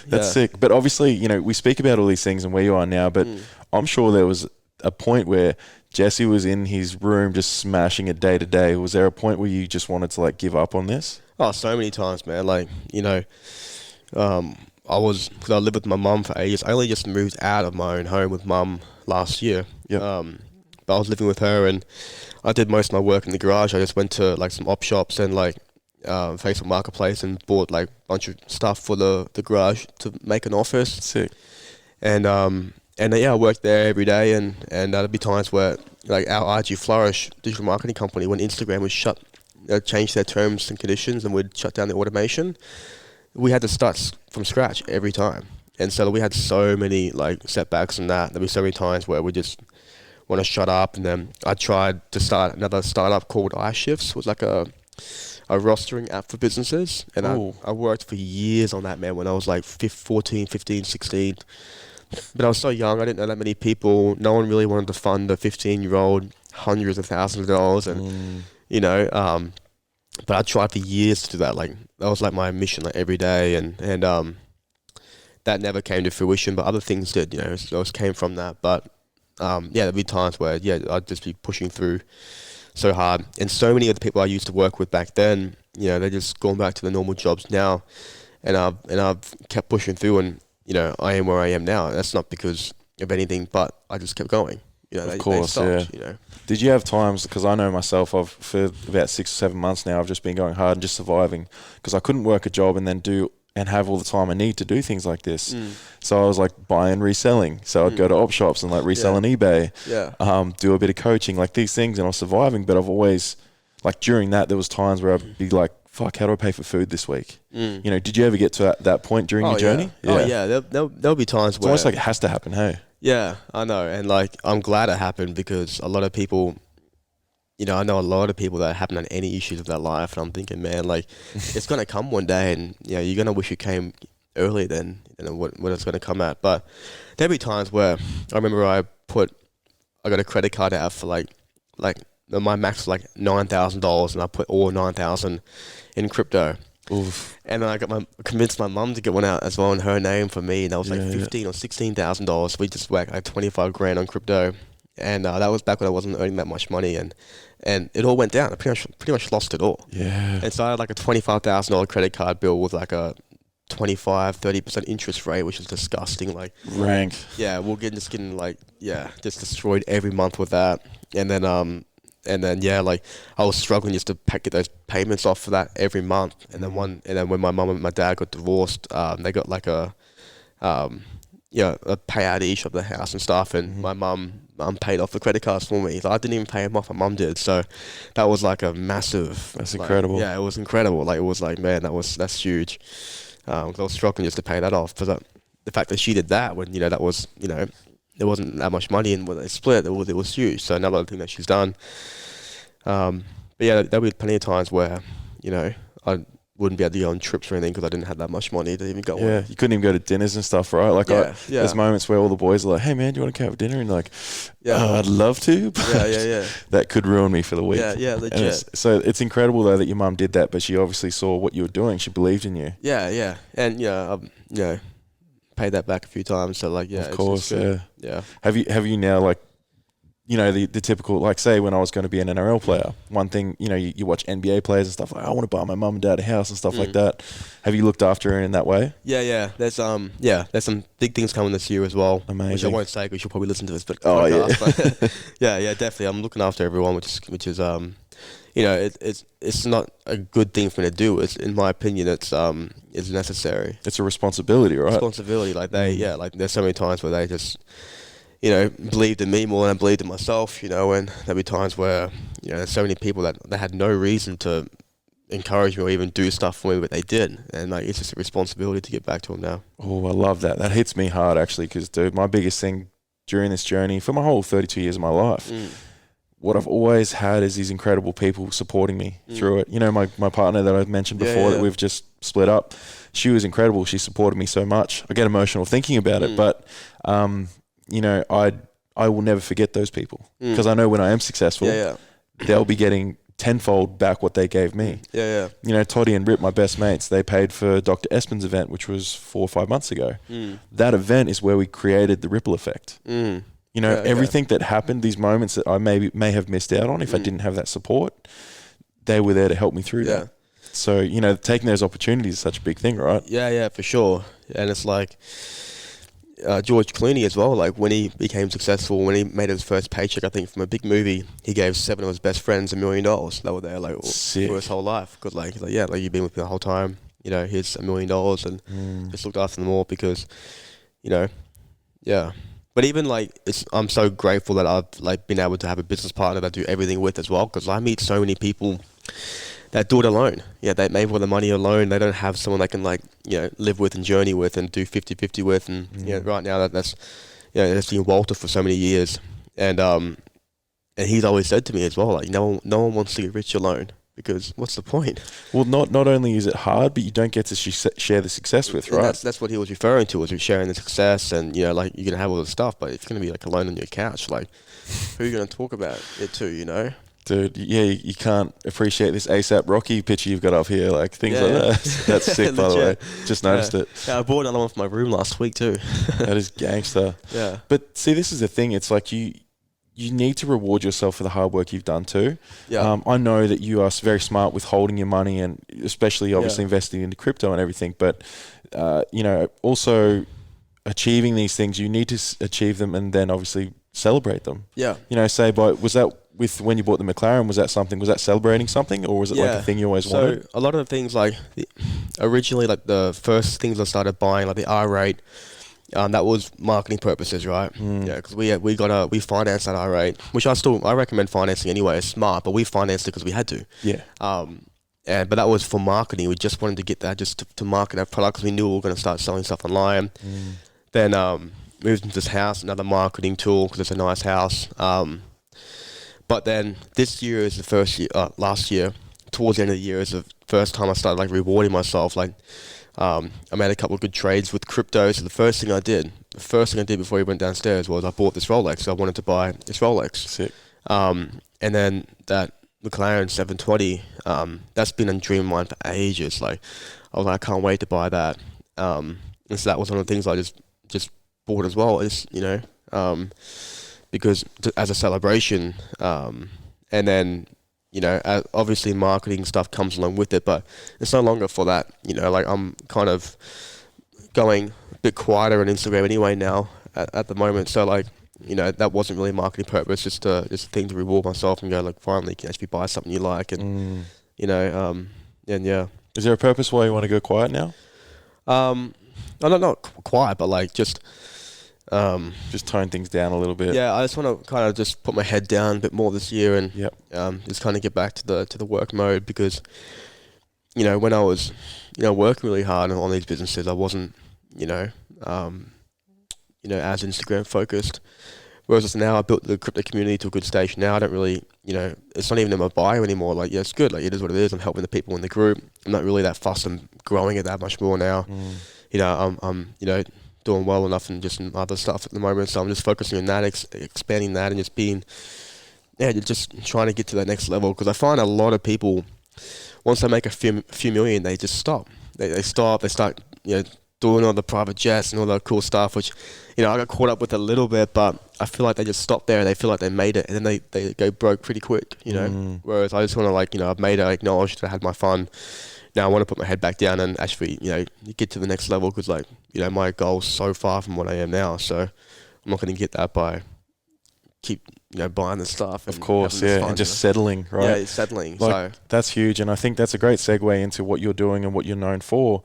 That's sick. But obviously, we speak about all these things and where you are now, but I'm sure there was a point where Jesse was in his room just smashing it day to day. Was there a point where you just wanted to give up on this? Oh, so many times, man. I lived with my mum for ages. I only just moved out of my own home with mum last year. Yep. But I was living with her, and I did most of my work in the garage. I just went to some op shops and Facebook Marketplace and bought like a bunch of stuff for the garage to make an office. Sick. And yeah, I worked there every day, and there'd be times where like our RG Flourish digital marketing company, when Instagram was shut, changed their terms and conditions, and would shut down the automation, we had to start from scratch every time. And so we had so many like setbacks and that. There'd be so many times where we just want to shut up. And then I tried to start another startup called iShifts. It was like a rostering app for businesses. And I worked for years on that, man, when I was like 14, 15, 16. But I was so young, I didn't know that many people. No one really wanted to fund a 15-year-old hundreds of thousands of dollars. And, you know, but I tried for years to do that. Like, that was like my mission, like every day. And that never came to fruition, but other things did, you know, those came from that. But yeah, there'd be times where, yeah, I'd just be pushing through so hard. And so many of the people I used to work with back then, you know, they're just going back to their normal jobs now. And I've kept pushing through, and, you know, I am where I am now. That's not because of anything, but I just kept going. You know, they stopped, you know. Did you have times, because I know myself, for about 6 or 7 months now, I've just been going hard and just surviving, because I couldn't work a job and then have all the time I need to do things like this. So I was like buying, reselling. So I'd go to op shops and like resell on eBay, do a bit of coaching, like these things, and I was surviving. But I've always, like during that, there was times where I'd be like, fuck, how do I pay for food this week? You know, did you ever get to that point during your journey? Oh yeah, there'll be times where it's almost like it has to happen, hey? Yeah, I know. And like, I'm glad it happened, because a lot of people, you know, I know a lot of people that haven't had any issues with their life, and I'm thinking, man, like, it's going to come one day, and, you know, you're going to wish it came earlier than what it's going to come at. But there'll be times where I remember I got a credit card out for like my max was like $9,000, and I put all 9,000 in crypto. Oof. And then I convinced my mum to get one out as well in her name for me, and that was like $15,000 or $16,000. We just whacked like 25 grand on crypto, and that was back when I wasn't earning that much money, and it all went down. I pretty much lost it all. Yeah. And so I had like a $25,000 credit card bill with like a 25-30% interest rate, which is disgusting. Like, rank. Yeah, just getting like, just destroyed every month with that. And then yeah, like, I was struggling just to get those payments off for that every month. And then when my mum and my dad got divorced, they got like a payout each of the house and stuff. And my mum paid off the credit cards for me. So I didn't even pay them off. My mum did. So that was like a massive. That's incredible. Yeah, it was incredible. Like, it was like, man, that's huge. 'Cause I was struggling just to pay that off. But the fact that she did that, when, you know, that was, you know, there wasn't that much money, and when they split, it was huge. So another thing that she's done. But yeah, there'll be plenty of times where, you know, I wouldn't be able to go on trips or anything because I didn't have that much money to even go on. Yeah, you couldn't even go to dinners and stuff, right? Like, there's moments where all the boys are like, hey man, do you want to go have dinner? And you're like, I'd love to, but that could ruin me for the week. Yeah, legit. So it's incredible though that your mum did that, but she obviously saw what you were doing. She believed in you. Yeah. And I've paid that back a few times. So like, of course, yeah. Have you now, like, you know, the typical, like, say when I was going to be an NRL player, one thing, you know, you watch NBA players and stuff, like, I want to buy my mum and dad a house and stuff like that. Have you looked after her in that way? Yeah. There's some big things coming this year as well. Amazing. Which I won't say because you'll probably listen to this podcast. But yeah, definitely. I'm looking after everyone, which is you know, it's not a good thing for me to do. It's, in my opinion, it's necessary. It's a responsibility, right? Responsibility. Like like there's so many times where they just, you know, believed in me more than I believed in myself, you know, and there'll be times where, you know, there's so many people that they had no reason to encourage me or even do stuff for me, but they did. And like, it's just a responsibility to get back to them now. Oh, I love that. That hits me hard, actually, because, dude, my biggest thing during this journey, for my whole 32 years of my life, what I've always had is these incredible people supporting me through it. You know, my partner that I've mentioned before that we've just split up, she was incredible. She supported me so much. I get emotional thinking about it, but you know, I will never forget those people, because I know when I am successful, they'll be getting tenfold back what they gave me. You know, Toddy and Rip, my best mates, they paid for Dr. Espen's event, which was 4 or 5 months ago. That event is where we created the ripple effect. You know, everything that happened, these moments that I may have missed out on if I didn't have that support, they were there to help me through that. So, you know, taking those opportunities is such a big thing, right? Yeah, for sure. And it's like, George Clooney as well, like when he became successful, when he made his first paycheck, I think from a big movie, he gave 7 of his best friends $1 million that were there like for his whole life. Because like yeah, like you've been with me the whole time, you know, here's $1 million, and just looked after them all because, you know, yeah. But even like I'm so grateful that I've like been able to have a business partner that I do everything with as well, because I meet so many people that do it alone. Yeah, they maybe with the money alone, they don't have someone they can like, you know, live with and journey with and do 50-50 with. And you know, right now that's you know, that's been Walter for so many years, and he's always said to me as well, like no one wants to get rich alone, because what's the point? Well, not only is it hard, but you don't get to share the success with, right? That's what he was referring to, was sharing the success, and you know, like you're gonna have all the stuff, but if you're gonna be like alone on your couch, like who are you gonna talk about it to, you know? Dude, yeah, you can't appreciate this ASAP Rocky picture you've got up here, like things like that. That's sick, by the way. Just noticed it. Yeah, I bought another one for my room last week too. That is gangster. Yeah. But see, this is the thing. It's like you need to reward yourself for the hard work you've done too. Yeah. I know that you are very smart with holding your money and especially obviously investing into crypto and everything. But, you know, also achieving these things, you need to achieve them and then obviously celebrate them. Yeah. You know, say was that with when you bought the McLaren, was that celebrating something, or was it like a thing you always wanted? So a lot of the things like originally, like the first things I started buying, like the R8, that was marketing purposes, right? Yeah, because we financed that R8, which I recommend financing anyway. It's smart, but we financed it because we had to. Yeah. But that was for marketing. We just wanted to get that just to market our product, because we knew we were going to start selling stuff online. Then moved into this house, another marketing tool because it's a nice house. But then this year is the first year. Last year, towards the end of the year, is the first time I started like rewarding myself. Like, I made a couple of good trades with crypto. So the first thing I did before we went downstairs was I bought this Rolex. So I wanted to buy this Rolex. Sick. And then that McLaren 720, that's been a dream of mine for ages. Like, I was like, I can't wait to buy that. And so that was one of the things I just bought as well. It's, you know, because as a celebration, and then, you know, obviously marketing stuff comes along with it, but it's no longer for that. You know, like I'm kind of going a bit quieter on Instagram anyway now at the moment. So like, you know, that wasn't really a marketing purpose, just a thing to reward myself and go like, finally, you can actually buy something you like, and you know, and yeah. Is there a purpose why you want to go quiet now? Not quiet, but like just tone things down a little bit. Yeah, I just want to kind of just put my head down a bit more this year and just kind of get back to the work mode, because, you know, when I was, you know, working really hard on these businesses, I wasn't, you know, as Instagram focused. Whereas just now I built the crypto community to a good stage. Now I don't really, you know, it's not even in my bio anymore. Like, yeah, it's good. Like, it is what it is. I'm helping the people in the group. I'm not really that fussed. I'm growing it that much more now. You know, I'm you know, doing well enough and just other stuff at the moment. So I'm just focusing on that, expanding that, and just being, just trying to get to that next level. Because I find a lot of people, once they make a few million, they just stop. They stop. They start, you know, doing all the private jets and all that cool stuff, which, you know, I got caught up with a little bit, but I feel like they just stop there. They feel like they made it, and then they go broke pretty quick, you know. Whereas I just want to, like, you know, I've made it, I acknowledged I had my fun. Now I want to put my head back down and actually, you know, get to the next level, because, like, you know, my goal's so far from what I am now, so I'm not going to get that by keep, you know, buying the stuff. Of course, yeah, and just settling, right? Yeah, settling. Like, so that's huge, and I think that's a great segue into what you're doing and what you're known for.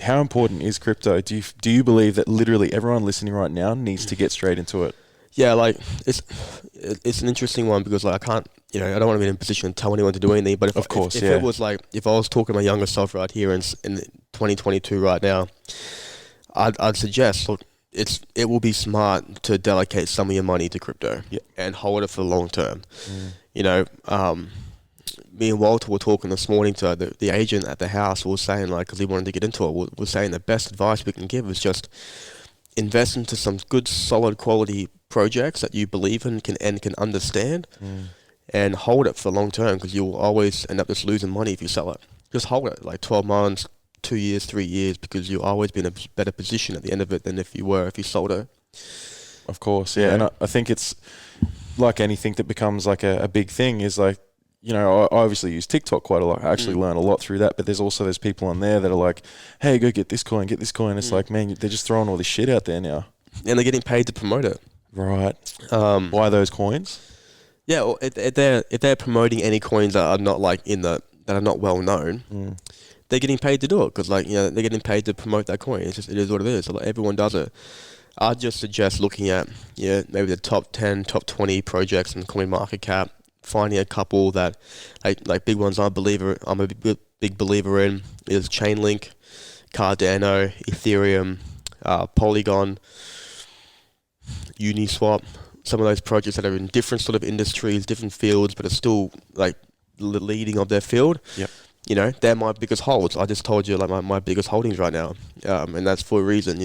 How important is crypto? Do you believe that literally everyone listening right now needs to get straight into it? Yeah, like it's an interesting one, because like I can't, you know, I don't want to be in a position to tell anyone to do anything. But if it was like, if I was talking to my younger self right here in 2022 right now, I'd suggest, look, it will be smart to delegate some of your money to crypto and hold it for the long term. You know, me and Walter were talking this morning to the agent at the house. We were saying, like, because he wanted to get into it, we're saying the best advice we can give is just invest into some good, solid quality projects that you believe in and can understand, and hold it for the long term, because you'll always end up just losing money if you sell it. Just hold it like 12 months, 2 years, 3 years, because you'll always be in a better position at the end of it than if you sold it. Of course, yeah. And I think it's like anything that becomes like a big thing is like, I obviously use TikTok quite a lot. I actually learn a lot through that, but there's people on there that are like, hey, go get this coin, get this coin. It's like, man, they're just throwing all this shit out there now. And they're getting paid to promote it. Right. Buy those coins? Yeah, or if they're promoting any coins that are not that are not well known, they're getting paid to do it because they're getting paid to promote that coin. It is what it is. So, everyone does it. I'd just suggest looking at maybe the top 10, top 20 projects in coin market cap, finding a couple that like big ones. I'm a big believer in is Chainlink, Cardano, Ethereum, Polygon, Uniswap. Some of those projects that are in different sort of industries, different fields, but are still leading of their field. Yep. They're my biggest holds. I just told you my biggest holdings right now, and that's for a reason.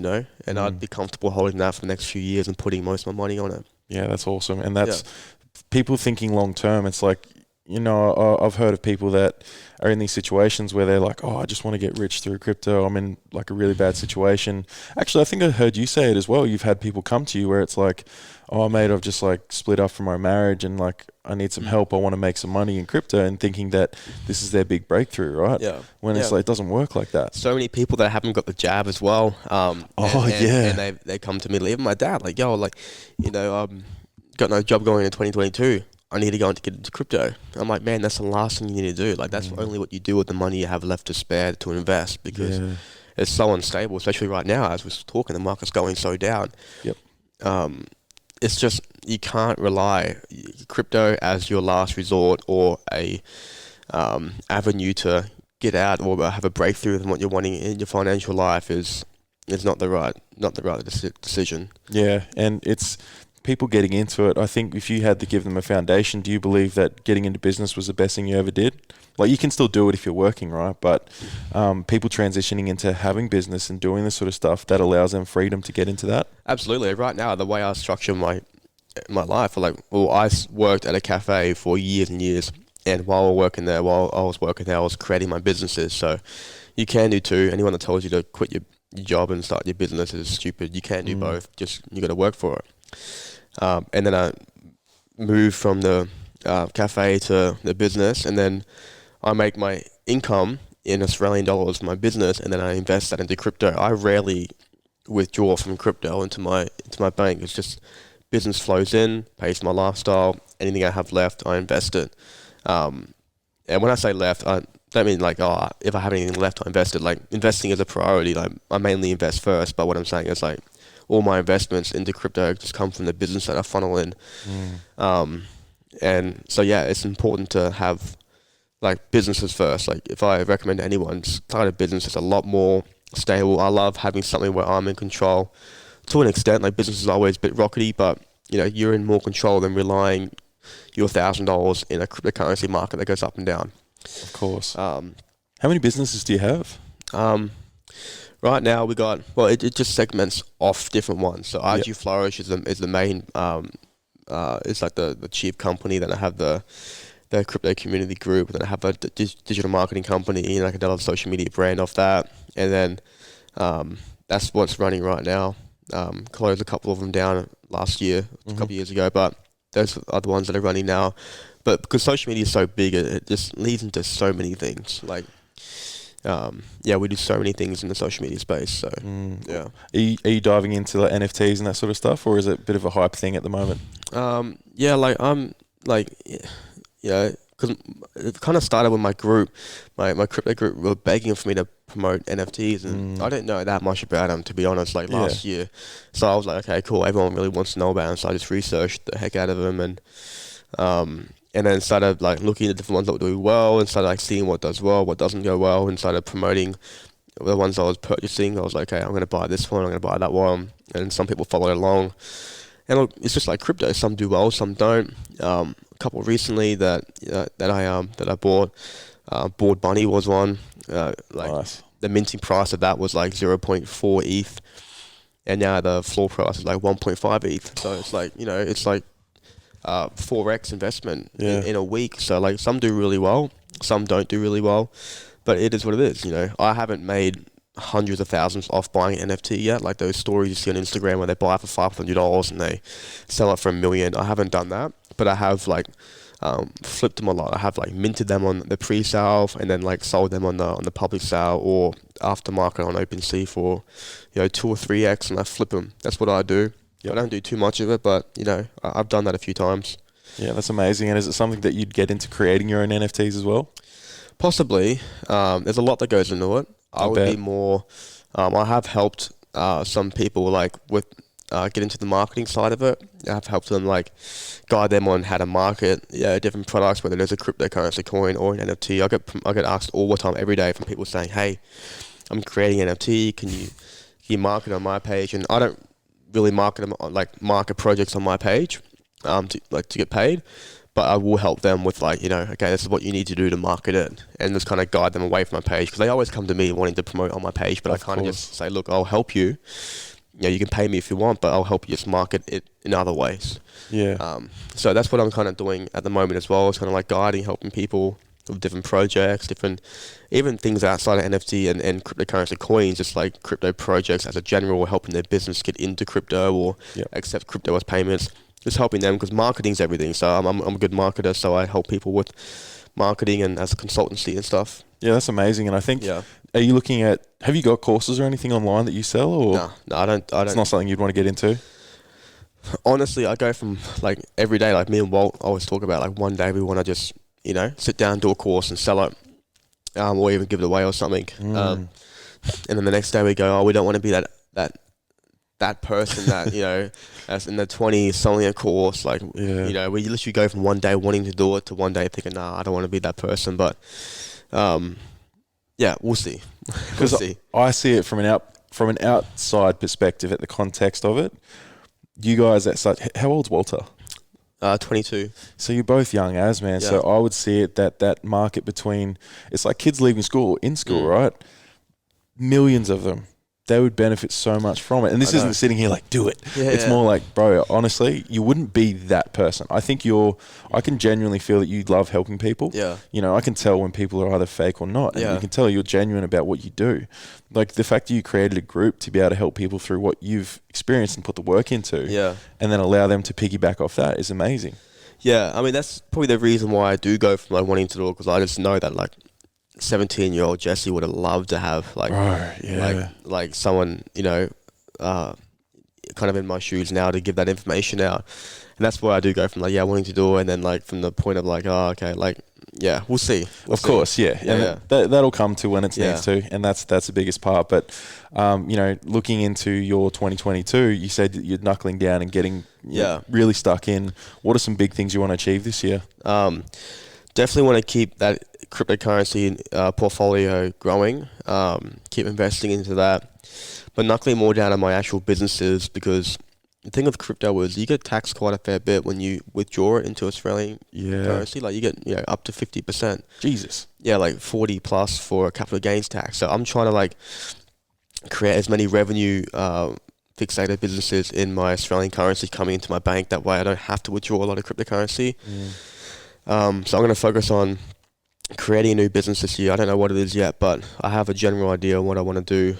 And I'd be comfortable holding that for the next few years and putting most of my money on it. Yeah, that's awesome. And that's people thinking long term. It's like, I've heard of people that are in these situations where they're like, oh, I just want to get rich through crypto. I'm in a really bad situation. Actually, I think I heard you say it as well. You've had people come to you where it's like, oh, mate, I've just split up from my marriage and I need some help. I want to make some money in crypto, and thinking that this is their big breakthrough, right? Yeah. When it's it doesn't work like that. So many people that haven't got the jab as well. And they come to me, even my dad, got no job going in 2022. I need to go and get into crypto. I'm like, man, that's the last thing you need to do. That's only what you do with the money you have left to spare to invest, because it's so unstable, especially right now. As we're talking, the market's going so down. Yep. It's just, you can't rely crypto as your last resort or a avenue to get out or have a breakthrough in what you're wanting in your financial life is not the right decision. Yeah, and it's people getting into it. I think if you had to give them a foundation, do you believe that getting into business was the best thing you ever did? You can still do it if you're working, right? But people transitioning into having business and doing this sort of stuff, that allows them freedom to get into that. Absolutely. Right now, the way I structure my life, I worked at a cafe for years and years, and while I was working there, I was creating my businesses. So you can do two. Anyone that tells you to quit your job and start your business is stupid. You can't do both. Just you got to work for it. And then I moved from the cafe to the business, and then I make my income in Australian dollars for my business, and then I invest that into crypto. I rarely withdraw from crypto into my bank. It's just business flows in, pays my lifestyle. Anything I have left, I invest it. And when I say left, I don't mean if I have anything left, I invest it. Investing is a priority. I mainly invest first, but what I'm saying is all my investments into crypto just come from the business that I funnel in. And so it's important to have businesses first. If I recommend to anyone, start a business, it's a lot more stable. I love having something where I'm in control to an extent. Business is always a bit rockety, but you're in more control than relying your $1,000 in a cryptocurrency market that goes up and down. Of course. How many businesses do you have? Right now we got, it just segments off different ones. So IG Flourish is the main, it's the chief company. Then I have the crypto community group. Then I have a digital marketing company, and I can develop a social media brand off that. And then that's what's running right now. Closed a couple of them down last year, a couple of years ago, but those are the ones that are running now. But because social media is so big, it just leads into so many things. We do so many things in the social media space. So yeah. Are you diving into NFTs and that sort of stuff, or is it a bit of a hype thing at the moment? Because it kind of started with my group, my crypto group were begging for me to promote NFTs, and I didn't know that much about them, to be honest, last year. So I was like, okay, cool, everyone really wants to know about them, so I just researched the heck out of them, and then started looking at different ones that were doing well, and started seeing what does well, what doesn't go well, and started promoting the ones I was purchasing. I was like, okay, I'm going to buy this one, I'm going to buy that one, and some people followed along. And look, it's just like crypto. Some do well, some don't. A couple recently that I bought. Board Bunny was one. Nice. The minting price of that was 0.4 ETH, and now the floor price is 1.5 ETH. So it's 4x investment in a week. So some do really well, some don't do really well, but it is what it is. I haven't made hundreds of thousands off buying an NFT yet. Those stories you see on Instagram where they buy it for $500 and they sell it for $1 million. I haven't done that, but I have flipped them a lot. I have like minted them on the pre-sale and then like sold them on the public sale or aftermarket on OpenSea for 2 or 3x, and I flip them. That's what I do. Yep. I don't do too much of it, but I've done that a few times. Yeah, that's amazing. And is it something that you'd get into creating your own NFTs as well? Possibly. There's a lot that goes into it. I would be more. I have helped some people like with get into the marketing side of it. I've helped them like guide them on how to market different products, whether there's a cryptocurrency coin or an NFT. I get asked all the time, every day, from people saying, "Hey, I'm creating an NFT. Can you market on my page?" And I don't really market projects on my page to get paid, but I will help them with okay, this is what you need to do to market it, and just kind of guide them away from my page, because they always come to me wanting to promote on my page, but I kind of just say, look, I'll help you. You can pay me if you want, but I'll help you just market it in other ways. Yeah. So that's what I'm kind of doing at the moment as well. It's kind of like guiding, helping people with different projects, even things outside of NFT and cryptocurrency coins, just like crypto projects as a general, helping their business get into crypto or accept crypto as payments. Just helping them, because marketing's everything. So I'm a good marketer, so I help people with marketing and as a consultancy and stuff. Yeah, that's amazing. And I think, are you looking at, have you got courses or anything online that you sell? Or No, I don't. It's not something you'd want to get into? Honestly, I go from like every day, like me and Walt always talk about, like one day we want to just, sit down, do a course and sell it, or even give it away or something. And then the next day we go, we don't want to be that person that, as in the 20s selling a course, we literally go from one day wanting to do it to one day thinking, I don't want to be that person. But we'll see. Because I see it from an outside perspective at the context of it. You guys how old's Walter? 22. So you're both young as, man. Yeah. So I would see it that market between, it's like kids leaving school, right? Millions of them. They would benefit so much from it. And this isn't sitting here like, do it. Yeah, it's more like, bro, honestly, you wouldn't be that person. I think I can genuinely feel that you love helping people. Yeah. I can tell when people are either fake or not. And you can tell you're genuine about what you do. Like the fact that you created a group to be able to help people through what you've experienced and put the work into. Yeah. And then allow them to piggyback off that is amazing. Yeah. I mean, that's probably the reason why I do go from wanting to do it, because I just know that 17-year-old Jesse would have loved to have someone kind of in my shoes now to give that information out, and that's why I do go from wanting to do it, and then from the point of we'll see. Of course, and that'll come to when it needs to, and that's the biggest part. But looking into your 2022, you said that you're knuckling down and getting really stuck in. What are some big things you want to achieve this year? Definitely want to keep that cryptocurrency portfolio growing, keep investing into that, but knuckling more down on my actual businesses, because the thing with crypto is you get taxed quite a fair bit when you withdraw it into Australian currency. You get up to 50%. Jesus. Yeah, 40 plus for a capital gains tax. So I'm trying to create as many revenue fixated businesses in my Australian currency coming into my bank. That way I don't have to withdraw a lot of cryptocurrency. So I'm going to focus on creating a new business this year. I don't know what it is yet, but I have a general idea on what I want to do.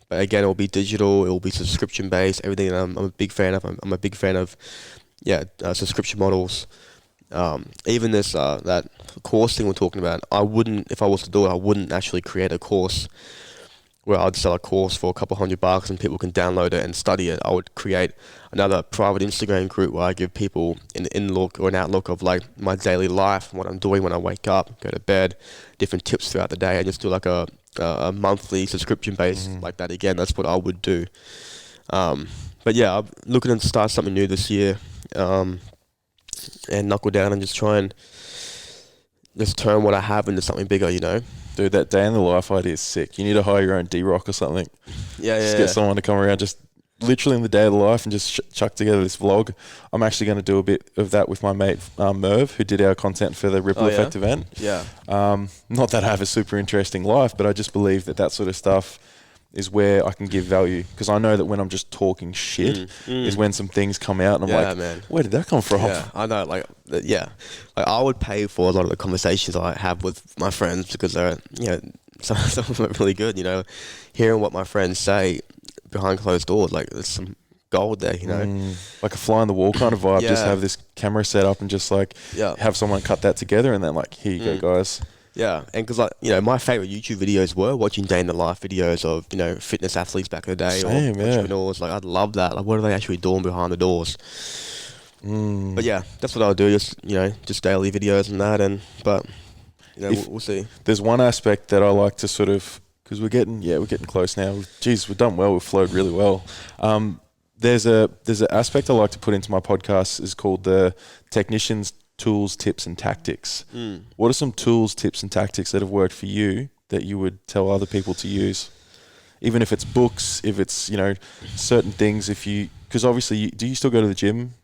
But again, it will be digital. It will be subscription based. Everything that I'm a big fan of. I'm a big fan of, subscription models. Even this that course thing we're talking about. I wouldn't, if I was to do it, I wouldn't actually create a course where I'd sell a course for a couple $100 and people can download it and study it. I would create another private Instagram group where I give people an in-look or an outlook of my daily life, what I'm doing when I wake up, go to bed, different tips throughout the day. I just do a monthly subscription base like that. Again, that's what I would do. But I'm looking to start something new this year, and knuckle down and just try and just turn what I have into something bigger, Dude, that day in the life idea is sick. You need to hire your own D-Rock or something. Just get someone to come around just literally in the day of the life and just chuck together this vlog. I'm actually going to do a bit of that with my mate Merv, who did our content for the Ripple Effect event. Yeah. Not that I have a super interesting life, but I just believe that sort of stuff is where I can give value, because I know that when I'm just talking shit is when some things come out and I'm man, where did that come from? Yeah, I know, I would pay for a lot of the conversations I have with my friends, because they're, some of them are really good, hearing what my friends say behind closed doors, there's some gold there, you know. Like a fly on the wall kind of vibe. Just Yeah. have this camera set up and just like have someone cut that together and then like, here you go, guys. Yeah, and because like, you know, my favorite YouTube videos were watching day in the life videos of, you know, fitness athletes back in the day, Same, or entrepreneurs. Like, I'd love that. Like, what are they actually doing behind the doors? But yeah, that's what I'll do. Just, you know, just daily videos and that. But you know, we'll see. There's one aspect that I like to sort of, because we're getting close now. Geez, we've done well. We've flowed really well. There's an aspect I like to put into my podcast is called the technician's tools, tips, and tactics. What are some tools, tips, and tactics that have worked for you that you would tell other people to use? Even if it's books, if it's, you know, certain things, because obviously, do you still go to the gym?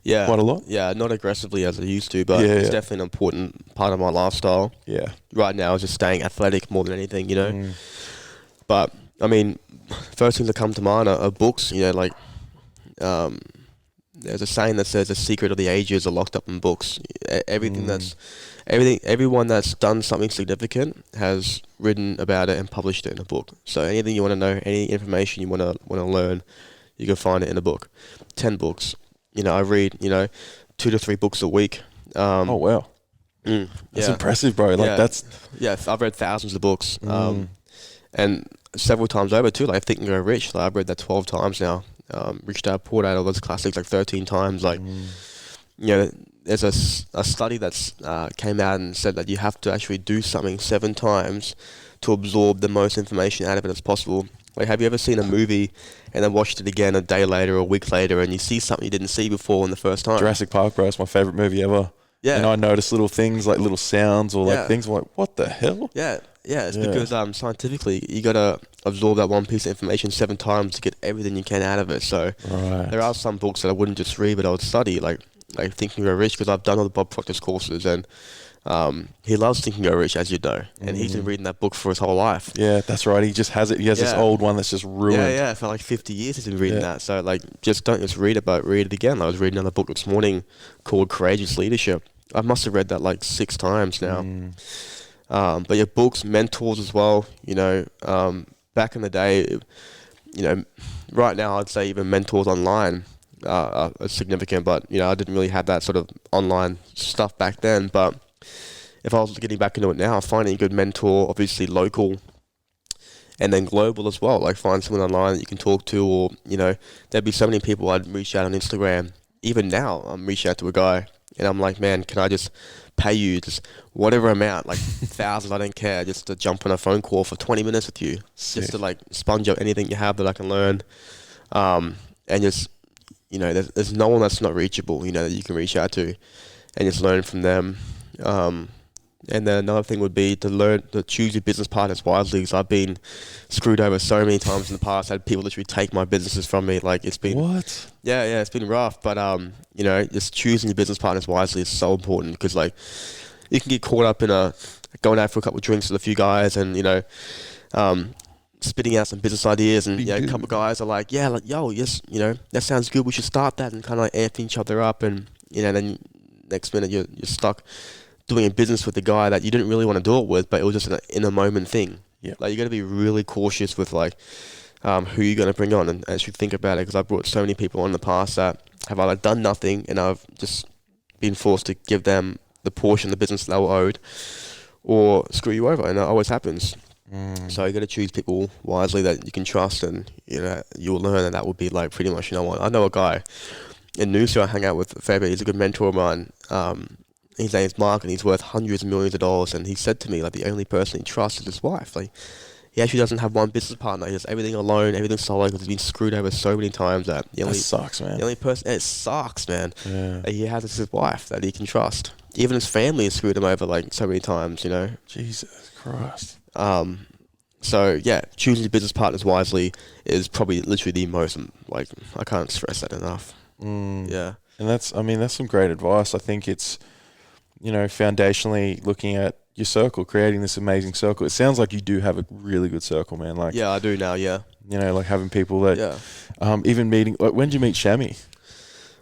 Yeah. Quite a lot? Yeah, not aggressively as I used to, but it's definitely an important part of my lifestyle. Yeah. Right now, it's just staying athletic more than anything, you know. But, I mean, first things that come to mind are books, you know, like, there's a saying that says the secret of the ages are locked up in books. Everyone that's done something significant has written about it and published it in a book. So anything you want to know, any information you want to learn, you can find it in a book. 10 books. You know, I read, you know, 2 to 3 books a week. Oh wow, that's impressive, bro. Like I've read thousands of books, and several times over too. Like Think and Grow Rich, like I've read that 12 times now. Rich Dad Poor Dad, all those classics like 13 times. Like, you know, there's a study that's came out and said that you have to actually do something 7 times to absorb the most information out of it as possible. Like, have you ever seen a movie and then watched it again a day later or a week later and you see something you didn't see before in the first time? Jurassic Park, bro, it's my favorite movie ever. Yeah. And I notice little things like little sounds or like things I'm like, what the hell? Yeah. Yeah, it's because scientifically you got to absorb that one piece of information 7 times to get everything you can out of it. So there are some books that I wouldn't just read, but I would study, like Think and Grow Rich, because I've done all the Bob Proctor's courses, and he loves Think and Grow Rich, as you know, and he's been reading that book for his whole life. Yeah, that's right. He just has it. He has this old one that's just ruined. Yeah, for like 50 years he's been reading that. So like, just don't just read it, but read it again. I was reading another book this morning called Courageous Leadership. I must have read that like 6 times now. But your books, mentors as well, you know, back in the day, you know, right now I'd say even mentors online are significant, but, you know, I didn't really have that sort of online stuff back then. But if I was getting back into it now, finding a good mentor, obviously local and then global as well, like find someone online that you can talk to, or, you know, there'd be so many people I'd reach out on Instagram. Even now I'm reaching out to a guy and I'm like, man, can I just pay you just whatever amount, like thousands, I don't care, just to jump on a phone call for 20 minutes with you. Sick. Just to like sponge up anything you have that I can learn. And just, you know, there's no one that's not reachable, you know, that you can reach out to and just learn from them. And then another thing would be to learn to choose your business partners wisely, because I've been screwed over so many times in the past. I had people literally take my businesses from me. Like, it's been... What? Yeah, it's been rough. But, you know, just choosing your business partners wisely is so important, because, like, you can get caught up in going out for a couple of drinks with a few guys and, you know, spitting out some business ideas, and, you know, a couple of guys are like, yeah, like, yo, yes, you know, that sounds good, we should start that, and kind of like amping each other up, and, you know, then next minute you're stuck doing a business with the guy that you didn't really want to do it with, but it was just an in a moment thing. Yeah. Like, you got to be really cautious with like who you're going to bring on, and actually think about it, because I've brought so many people on in the past that have either done nothing and I've just been forced to give them the portion of the business they were owed, or screw you over, and that always happens. So you got to choose people wisely that you can trust, and, you know, you'll learn that would be like pretty much, you know what, I know a guy in Noosa I hang out with a fair bit. He's a good mentor of mine. His name's Mark, and he's worth hundreds of millions of dollars. And he said to me, like, the only person he trusts is his wife. Like, he actually doesn't have one business partner. He does everything alone, everything solo, because he's been screwed over so many times that that sucks, man. The only person, it sucks, man. Yeah. That he has is his wife that he can trust. Even his family has screwed him over like so many times, you know. Jesus Christ. So yeah, choosing your business partners wisely is probably literally the most, like, I can't stress that enough. Yeah. And that's some great advice. I think it's, you know, foundationally looking at your circle, creating this amazing circle. It sounds like you do have a really good circle, man. Like, yeah, I do now. Yeah. You know, like having people that, even meeting. Like, when did you meet Shami?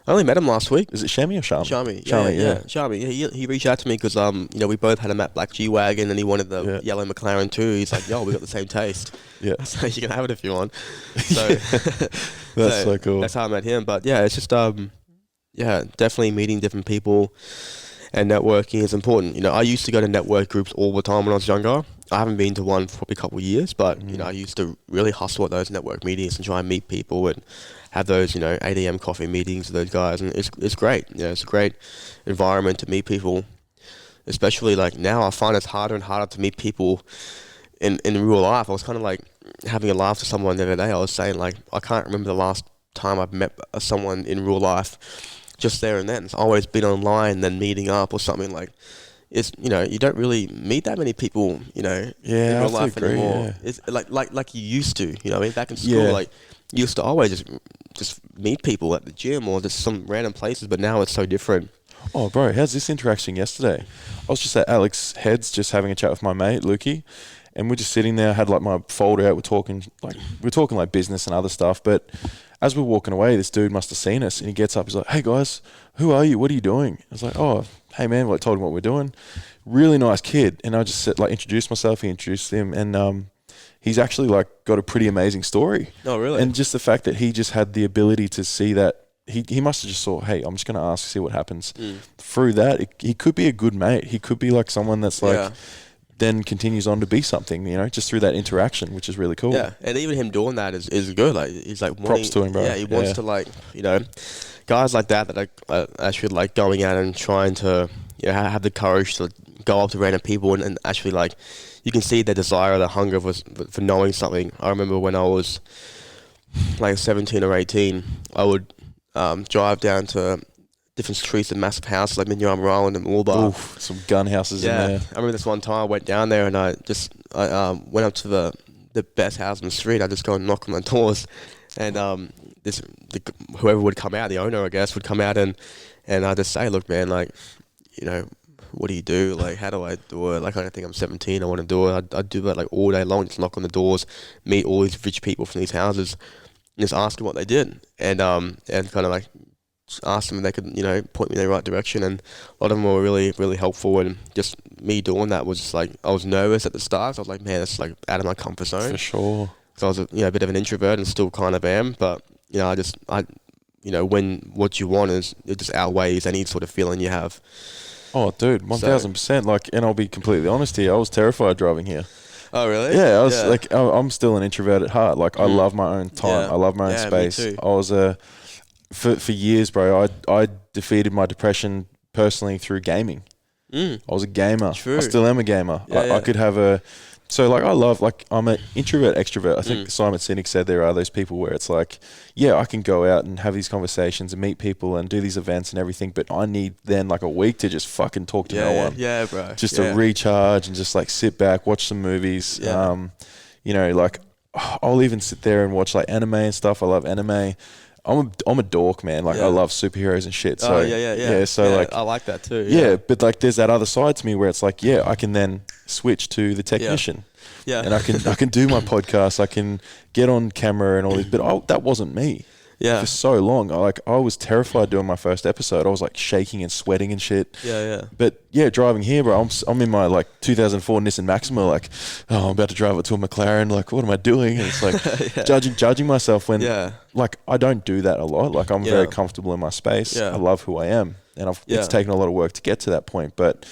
I only met him last week. Is it Shami or Shami? Shami. Shami, yeah. Shami. Yeah, he reached out to me because we both had a matte black G-Wagon and he wanted the yellow McLaren too. He's like, yo, we got the same taste. Yeah. So you can have it if you want. So that's so cool. That's how I met him. But yeah, it's just definitely meeting different people and networking is important. I used to go to network groups all the time when I was younger. I haven't been to one for probably a couple of years, but I used to really hustle at those network meetings and try and meet people and have those 8 a.m. coffee meetings with those guys, and it's great. It's a great environment to meet people, especially like now. I find it's harder and harder to meet people in real life. I was kind of like having a laugh to someone the other day. I was saying like I can't remember the last time I've met someone in real life just there and then. It's always been online, then meeting up or something like. It's you don't really meet that many people in real life anymore. Yeah. It's like you used to. I mean, back in school, like you used to always just meet people at the gym or just some random places, but now it's so different. Oh, bro, how's this interaction yesterday? I was just at Alex Head's, just having a chat with my mate Lukey, and we're just sitting there. I had like my folder out. We're talking like business and other stuff, but as we're walking away, this dude must have seen us, and he gets up. He's like, "Hey guys, who are you? What are you doing?" I was like, "Oh, hey man," I told him what we're doing. Really nice kid, and I just said, introduced myself. He introduced him, and he's actually got a pretty amazing story. Oh, really? And just the fact that he just had the ability to see that. He must have just thought, hey, I'm just going to ask, see what happens. Through that, he could be a good mate. He could be like someone that's then continues on to be something, just through that interaction, which is really cool. Yeah, and even him doing that is good. Like he's like props to him, bro. Yeah, he wants to guys like that are actually like going out and trying to have the courage to go up to random people and actually you can see their desire, their hunger for knowing something. I remember when I was like 17 or 18, I would drive down to different streets and massive houses like Millionaire Island and Woolbar. Oof, some gun houses in there. I remember this one time I went down there and I went up to the best house on the street. I just go and knock on the doors, and whoever would come out, the owner I guess, would come out and I just say, look man, what do you do? Like, how do I do it? Like, I don't think I'm 17. I want to do it. I'd do that like all day long, just knock on the doors, meet all these rich people from these houses, and just ask them what they did, and kind of like ask them if they could, point me in the right direction. And a lot of them were really, really helpful. And just me doing that was just like, I was nervous at the start. So I was like, man, it's like out of my comfort zone. For sure. So I was a bit of an introvert and still kind of am, but when what you want it just outweighs any sort of feeling you have. Oh, dude, 1,000%. And I'll be completely honest here. I was terrified driving here. Oh, really? Yeah, I was I'm still an introvert at heart. Like, I love my own time. Yeah. I love my own space. Me too. I was for years, bro. I defeated my depression personally through gaming. I was a gamer. True. I still am a gamer. I could have I love, I'm an introvert, extrovert. I think Simon Sinek said there are those people where it's like, yeah, I can go out and have these conversations and meet people and do these events and everything, but I need then like a week to just fucking talk to no one. Yeah, bro. Just to recharge and just like sit back, watch some movies. Yeah. I'll even sit there and watch like anime and stuff. I love anime. I'm a dork, man. I love superheroes and shit. So I like that too. Yeah, but like there's that other side to me where it's like, I can then switch to the technician. Yeah. And I can do my podcast. I can get on camera and all this. But that wasn't me. Yeah. For so long, I was terrified doing my first episode. I was like shaking and sweating and shit. Yeah. But yeah, driving here, bro, I'm in my like 2004 Nissan Maxima. Like, I'm about to drive it to a McLaren. Like, what am I doing? And it's like judging myself when like I don't do that a lot. Like, I'm very comfortable in my space. I love who I am, and it's taken a lot of work to get to that point. But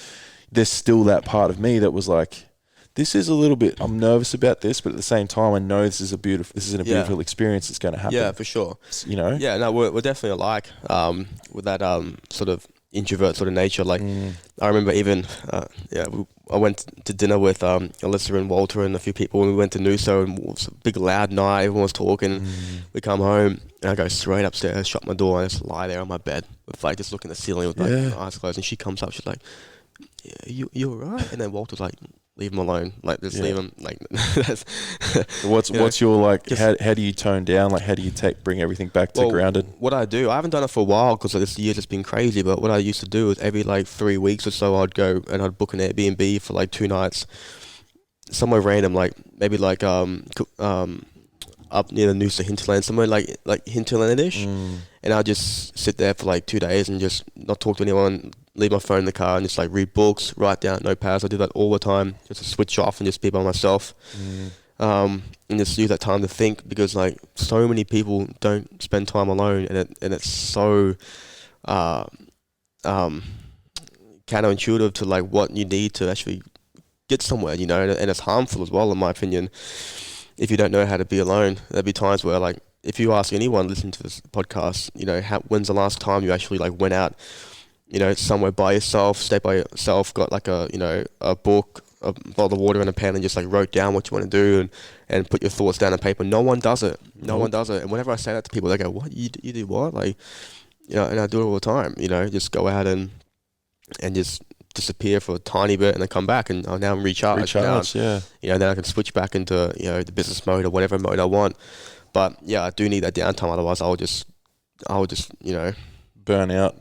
there's still that part of me that was like, this is a little bit, I'm nervous about this, but at the same time, I know this is a beautiful experience that's going to happen. Yeah, for sure. Yeah, no, we're definitely alike with that sort of introvert sort of nature. Like, I remember even, I went to dinner with Alyssa and Walter and a few people, and we went to Noosa, and it was a big loud night, everyone was talking. We come home, and I go straight upstairs, shut my door, and I just lie there on my bed, with like just looking at the ceiling with my eyes closed, and she comes up, she's like, you all right? And then Walter's like, leave him alone. Like, just leave him. Like, that's what's your like? How do you tone down? Like, how do you bring everything back to grounded? What I do, I haven't done it for a while because this year's just been crazy. But what I used to do is every like 3 weeks or so, I'd go and I'd book an Airbnb for like 2 nights, somewhere random. Like maybe like I'd up near the Noosa hinterland, somewhere like hinterlandish, and I'll just sit there for like 2 days and just not talk to anyone, leave my phone in the car and just like read books, write down notepads. I do that all the time, just to switch off and just be by myself, and just use that time to think, because like so many people don't spend time alone, and it's so counterintuitive to like what you need to actually get somewhere, you know, and it's harmful as well, in my opinion, if you don't know how to be alone. There'll be times where, like, if you ask anyone listening to this podcast, you know, when's the last time you actually like went out, you know, somewhere by yourself, stayed by yourself, got like a, you know, a book, a bottle of water and a pen, and just like wrote down what you want to do, and put your thoughts down on paper. No one does it. No one does it. And whenever I say that to people, they go, "What, you do what?" Like, you know, and I do it all the time. You know, just go out and just disappear for a tiny bit and then come back, and now I'm recharged. Yeah. You know, then I can switch back into, you know, the business mode or whatever mode I want. But yeah, I do need that downtime. Otherwise, I'll just, you know, burn out,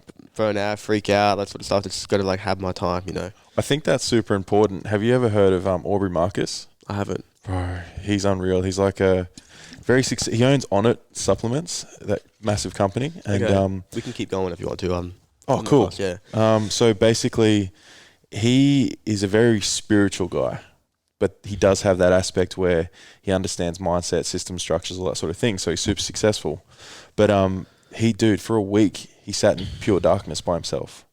freak out, that sort of stuff. It's just got to like have my time, you know. I think that's super important. Have you ever heard of Aubrey Marcus? I haven't. Bro, he's unreal. He's like a he owns On It Supplements, that massive company. And okay. We can keep going if you want to. Oh, cool. Class, yeah. So basically, he is a very spiritual guy, but he does have that aspect where he understands mindset, system structures, all that sort of thing. So he's super successful. But for a week, he sat in pure darkness by himself.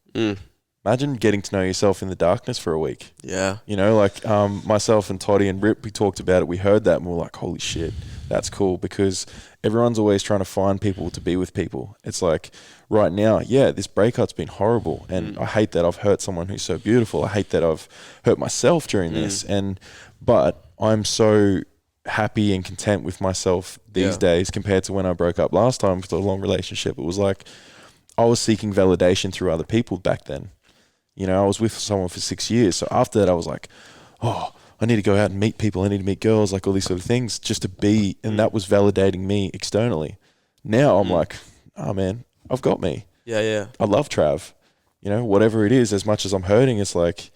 Imagine getting to know yourself in the darkness for a week. Yeah. You know, like myself and Toddy and Rip, we talked about it. We heard that and we were like, holy shit, that's cool, because everyone's always trying to find people to be with people. It's like right now, yeah, this breakup's been horrible, and I hate that I've hurt someone who's so beautiful. I hate that I've hurt myself during this, but I'm so happy and content with myself these days compared to when I broke up last time with a long relationship. It was like I was seeking validation through other people back then. You know, I was with someone for 6 years. So after that, I was like, oh, I need to go out and meet people. I need to meet girls, like all these sort of things, just to be. And that was validating me externally. Now I'm like, oh, man, I've got me. Yeah. I love Trav. You know, whatever it is, as much as I'm hurting, it's like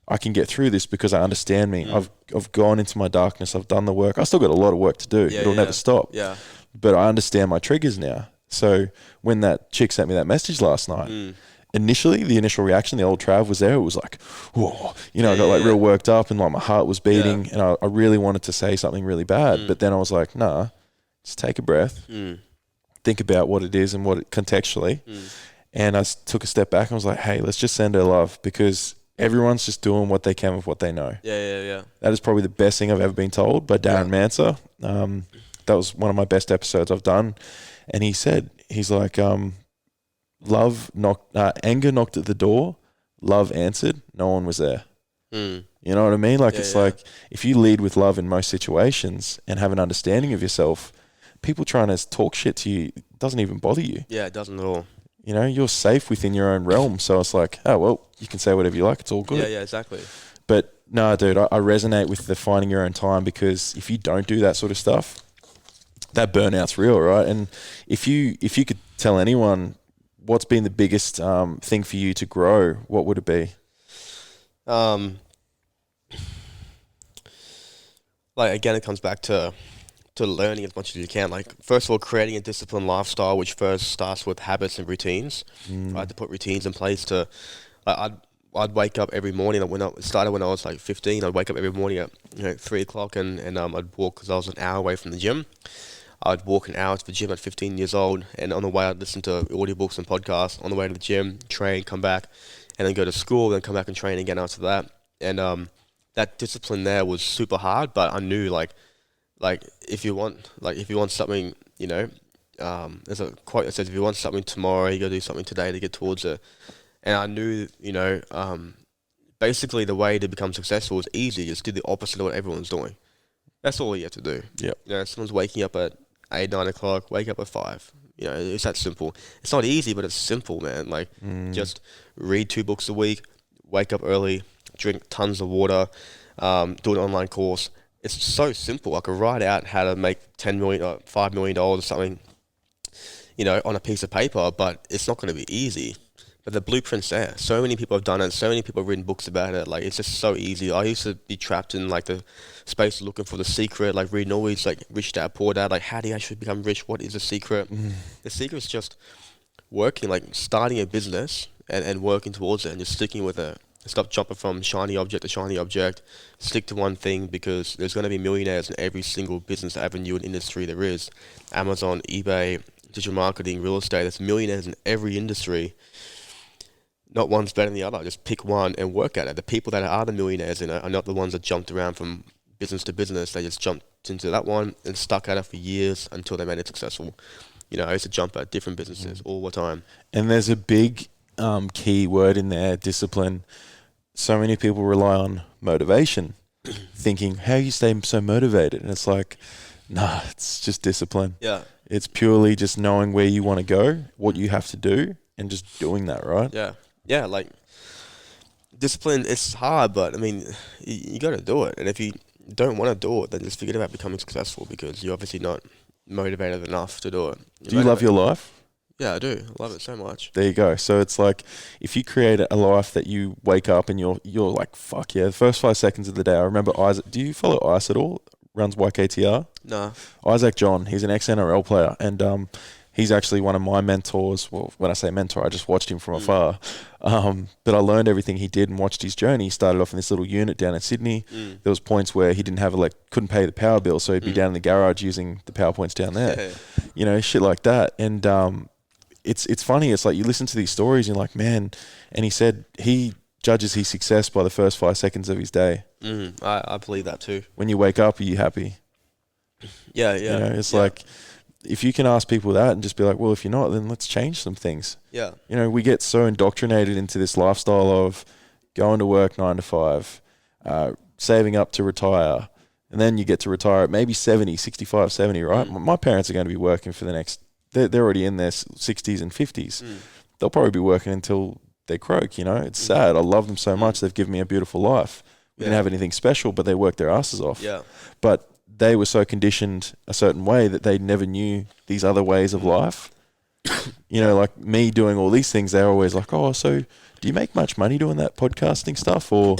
I can get through this because I understand me. I've gone into my darkness. I've done the work. I still got a lot of work to do. It'll never stop. Yeah. But I understand my triggers now. So when that chick sent me that message last night, initially, the initial reaction, the old Trav was there. It was like, whoa, you know, I got like real worked up, and like my heart was beating, and I really wanted to say something really bad. But then I was like, nah, just take a breath, think about what it is and what it contextually. And I took a step back and was like, hey, let's just send her love, because everyone's just doing what they can with what they know. Yeah. That is probably the best thing I've ever been told by Darren Manser. That was one of my best episodes I've done. And he said, he's like, anger knocked at the door, love answered, no one was there. You know what I mean? Like, like if you lead with love in most situations and have an understanding of yourself, people trying to talk shit to you doesn't even bother you. Yeah, it doesn't at all. You know, you're safe within your own realm. So it's like, oh, well, you can say whatever you like. It's all good. Yeah, exactly. But no, dude, I resonate with the finding your own time, because if you don't do that sort of stuff, that burnout's real, right? And if you could tell anyone what's been the biggest thing for you to grow, what would it be? Like, again, it comes back to learning as much as you can. Like, first of all, creating a disciplined lifestyle, which first starts with habits and routines. I had to put routines in place to, like, I'd wake up every morning. It started when I was like 15. I'd wake up every morning at 3 o'clock and I'd walk, because I was an hour away from the gym. I'd walk an hour to the gym at 15 years old, and on the way I'd listen to audiobooks and podcasts on the way to the gym, train, come back, and then go to school, then come back and train again after that. And that discipline there was super hard, but I knew like if you want something, you know, there's a quote that says, if you want something tomorrow, you got to do something today to get towards it. And I knew, you know, basically the way to become successful is easy. Just do the opposite of what everyone's doing. That's all you have to do. Yeah. You know, someone's waking up at 8, 9 o'clock, wake up at 5. You know, it's that simple. It's not easy, but it's simple, man. Like, just read 2 books a week, wake up early, drink tons of water, do an online course. It's so simple. I could write out how to make $10 million or $5 million or something, you know, on a piece of paper, but it's not going to be easy. But the blueprint's there. So many people have done it. So many people have written books about it. Like, it's just so easy. I used to be trapped in like the space looking for the secret, like reading all these like Rich Dad Poor Dad. Like, how do you actually become rich? What is the secret? The secret is just working, like starting a business and working towards it and just sticking with it. Stop jumping from shiny object to shiny object. Stick to one thing, because there's going to be millionaires in every single business avenue and industry there is. Amazon, eBay, digital marketing, real estate. There's millionaires in every industry. Not one's better than the other. Just pick one and work at it. The people that are the millionaires in it are not the ones that jumped around from business to business. They just jumped into that one and stuck at it for years until they made it successful. You know, I used to jump at different businesses all the time. And there's a big key word in there, discipline. So many people rely on motivation, thinking, how you stay so motivated? And it's like, nah, it's just discipline. Yeah. It's purely just knowing where you want to go, what you have to do, and just doing that, right? Yeah. Yeah, like, discipline, it's hard, but, I mean, you got to do it. And if you don't want to do it, then just forget about becoming successful, because you're obviously not motivated enough to do it. Do you love your life? Yeah, I do. I love it so much. There you go. So it's like, if you create a life that you wake up and you're like, fuck yeah, the first 5 seconds of the day. I remember Isaac. Do you follow Ice at all? Runs YKTR? No. Isaac John. He's an ex-NRL player, and he's actually one of my mentors. Well, when I say mentor, I just watched him from afar. But I learned everything he did and watched his journey. He started off in this little unit down in Sydney. There was points where he didn't have couldn't pay the power bill, so he'd be down in the garage using the power points down there. You know, shit like that. And it's funny. It's like, you listen to these stories and you're like, man. And he said he judges his success by the first 5 seconds of his day. I believe that too. When you wake up, are you happy? Yeah. You know, it's like, if you can ask people that and just be like, well, if you're not, then let's change some things. Yeah. You know, we get so indoctrinated into this lifestyle of going to work 9 to 5, saving up to retire. And then you get to retire at maybe 70, 65, 70, right? My parents are going to be working for the next, they're already in their 60s and 50s. They'll probably be working until they croak, you know? It's sad. I love them so much. They've given me a beautiful life. We didn't have anything special, but they worked their asses off. Yeah. But they were so conditioned a certain way that they never knew these other ways of life. You know, like me doing all these things, they're always like, oh, so do you make much money doing that podcasting stuff, or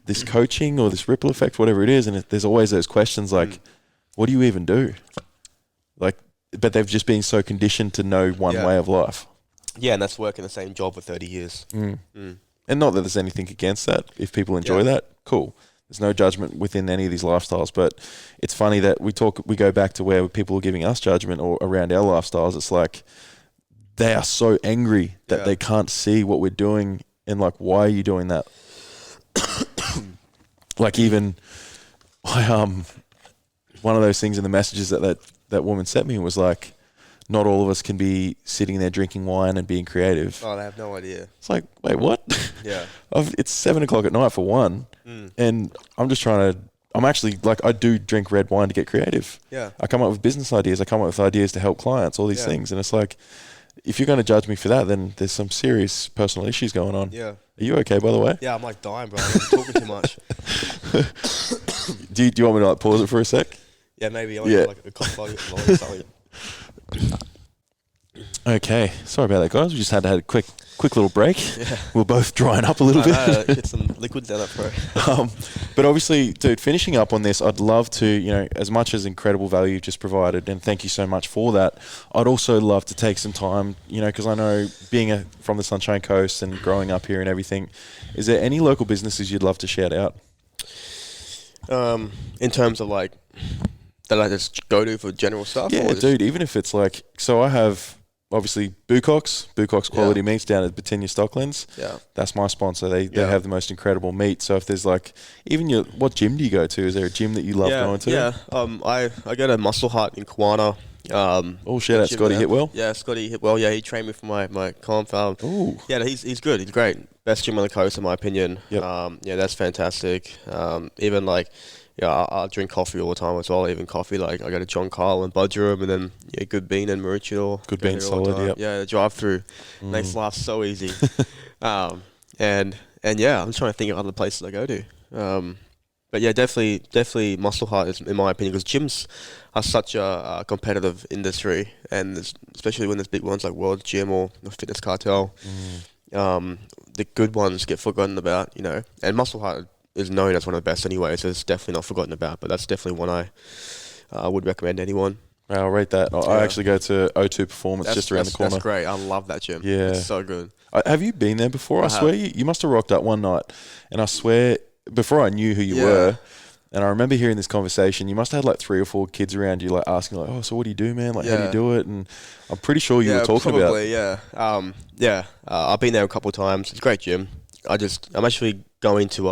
this coaching, or this ripple effect, whatever it is? And there's always those questions like, what do you even do? Like, but they've just been so conditioned to know one way of life. Yeah, and that's working the same job for 30 years. And not that there's anything against that. If people enjoy that, cool. There's no judgment within any of these lifestyles. But it's funny that we go back to where people are giving us judgment or around our lifestyles. It's like, they are so angry that they can't see what we're doing, and like, why are you doing that? Like, even one of those things in the messages that woman sent me was like, not all of us can be sitting there drinking wine and being creative. Oh, they have no idea. It's like, wait, what? Yeah. It's 7 o'clock at night for one, and I'm actually like, I do drink red wine to get creative. Yeah. I come up with business ideas. I come up with ideas to help clients, all these things. And it's like, if you're going to judge me for that, then there's some serious personal issues going on. Yeah. Are you okay, by the way? Yeah, I'm like dying, bro. I'm talking too much. Do you want me to like pause it for a sec? Yeah, maybe. I want like a coffee or something. Okay, sorry about that, guys. We just had to have a quick little break. Yeah. We're both drying up a little bit. Get some liquids down that throat. But obviously, dude, finishing up on this, I'd love to, you know, as much as incredible value you've just provided, and thank you so much for that, I'd also love to take some time, you know, because I know being from the Sunshine Coast and growing up here and everything, is there any local businesses you'd love to shout out? In terms of like, that I just go to for general stuff? Yeah, dude, even if it's like, so I have obviously Bucox Quality Meats down at Batinia Stocklands. Yeah. That's my sponsor. They have the most incredible meat. So if there's like, even what gym do you go to? Is there a gym that you love going to? Yeah, I go to Muscle Hut in Kawana. Oh, shout out Scotty Hitwell. Yeah, Scotty Hitwell. Yeah, he trained me for my comp. Yeah, he's good. He's great. Best gym on the coast, in my opinion. Yep. Yeah, that's fantastic. Even like, yeah, I drink coffee all the time as well. Even coffee, like I go to John Kyle and Budgeroom, and then Good Bean and Maroochydore. Good Bean, solid. Yep. Yeah, the drive through makes life so easy. And yeah, I'm trying to think of other places I go to. But yeah, definitely Muscle Heart is, in my opinion, because gyms are such a competitive industry, and especially when there's big ones like World Gym or the Fitness Cartel. the good ones get forgotten about, you know. And Muscle Heart is known as one of the best anyway, so it's definitely not forgotten about. But that's definitely one I would recommend anyone. I'll rate that. I actually go to O2 Performance just around the corner. That's great. I love that gym. Yeah. It's so good. Have you been there before? I swear you must have rocked up one night. And I swear, before I knew who you were, and I remember hearing this conversation, you must have had like 3 or 4 kids around you, like asking, like, "Oh, so what do you do, man? Like, how do you do it?" And I'm pretty sure you were talking about. I've been there a couple of times. It's a great gym. I'm actually going to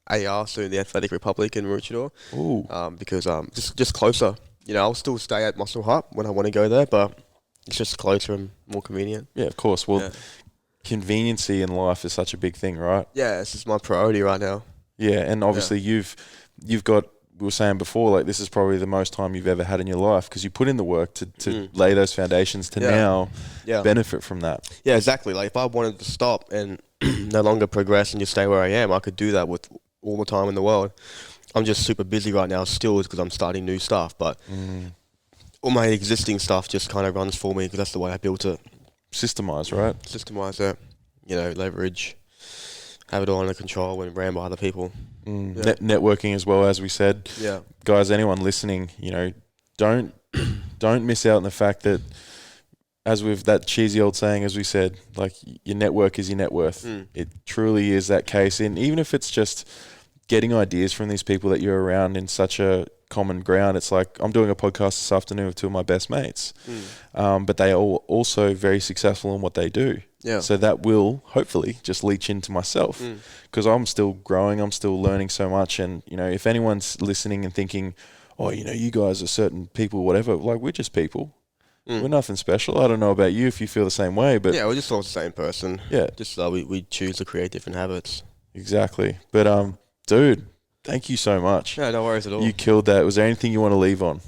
AR soon, the Athletic Republic in Maroochydore. Ooh. Because just closer. You know, I'll still stay at Muscle Heart when I want to go there, but it's just closer and more convenient. Yeah, of course. Well, conveniency in life is such a big thing, right? Yeah, it's just my priority right now. Yeah, and obviously you've got, we were saying before, like this is probably the most time you've ever had in your life because you put in the work to lay those foundations to now benefit from that. Yeah, exactly. Like if I wanted to stop and no longer progress and just stay where I am, I could do that with all the time in the world. I'm just super busy right now still because I'm starting new stuff, but all my existing stuff just kind of runs for me because that's the way I built it. Systemize, right? Systemize it, you know, leverage, have it all under control and ran by other people. Networking as well, as we said. Yeah. Guys, anyone listening, you know, don't miss out on the fact that, as with that cheesy old saying, as we said, like your network is your net worth. It truly is that case. And even if it's just getting ideas from these people that you're around in such a common ground, it's like I'm doing a podcast this afternoon with 2 of my best mates, but they are also very successful in what they do. Yeah. So that will hopefully just leach into myself because I'm still growing, I'm still learning so much. And, you know, if anyone's listening and thinking, oh, you know, you guys are certain people, whatever, like we're just people. We're nothing special. I don't know about you if you feel the same way, but we're just all the same person. Yeah. Just we choose to create different habits. Exactly. But dude, thank you so much. Yeah, no worries at all. You killed that. Was there anything you want to leave on?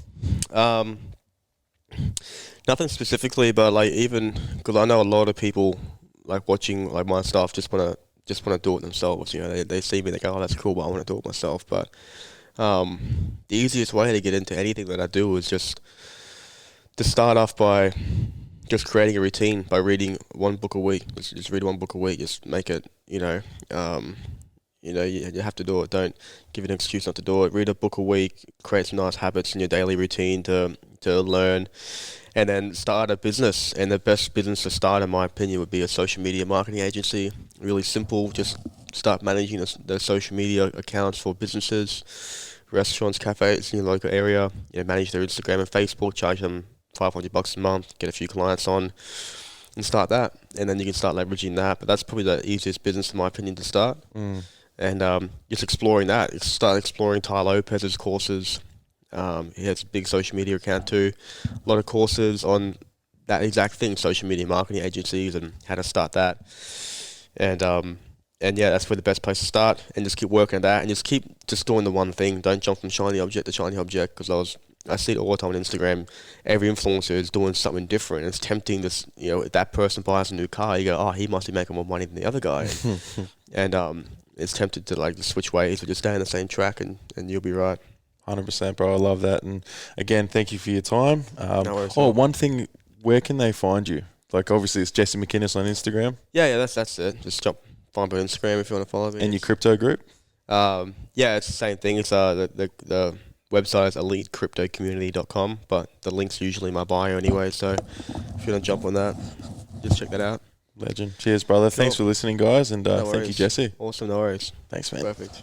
Nothing specifically, but like even because I know a lot of people like watching like my stuff just wanna do it themselves. You know, they see me, they go, "Oh, that's cool," but I want to do it myself. But the easiest way to get into anything that I do is just to start off by just creating a routine by reading 1 book a week. Just read 1 book a week. Just make it. You know, you have to do it. Don't give it an excuse not to do it. Read a book a week. Create some nice habits in your daily routine to learn. And then start a business. And the best business to start, in my opinion, would be a social media marketing agency. Really simple. Just start managing the social media accounts for businesses, restaurants, cafes in your local area. You know, manage their Instagram and Facebook. Charge them $500 a month. Get a few clients on, and start that. And then you can start leveraging that. But that's probably the easiest business, in my opinion, to start. And just exploring that. Start exploring Tyre Lopez's courses. He has a big social media account too. A lot of courses on that exact thing, social media marketing agencies and how to start that. And yeah, that's probably the best place to start. And just keep working at that and just keep doing the one thing. Don't jump from shiny object to shiny object because I see it all the time on Instagram. Every influencer is doing something different. It's tempting to, you know, if that person buys a new car, you go, oh, he must be making more money than the other guy. And it's tempted to like switch ways or just stay on the same track and you'll be right. 100%, bro. I love that. And again, thank you for your time. No worries. One thing, where can they find you? Like, obviously, it's Jesse McInnes on Instagram. Yeah, that's it. Just find me on Instagram if you want to follow me. And your crypto group? Yeah, it's the same thing. It's the website is elitecryptocommunity.com, but the link's usually in my bio anyway. So if you want to jump on that, just check that out. Legend. Cheers, brother. Thanks for listening, guys. And thank you, Jesse. Awesome. No worries. Thanks, man. Perfect.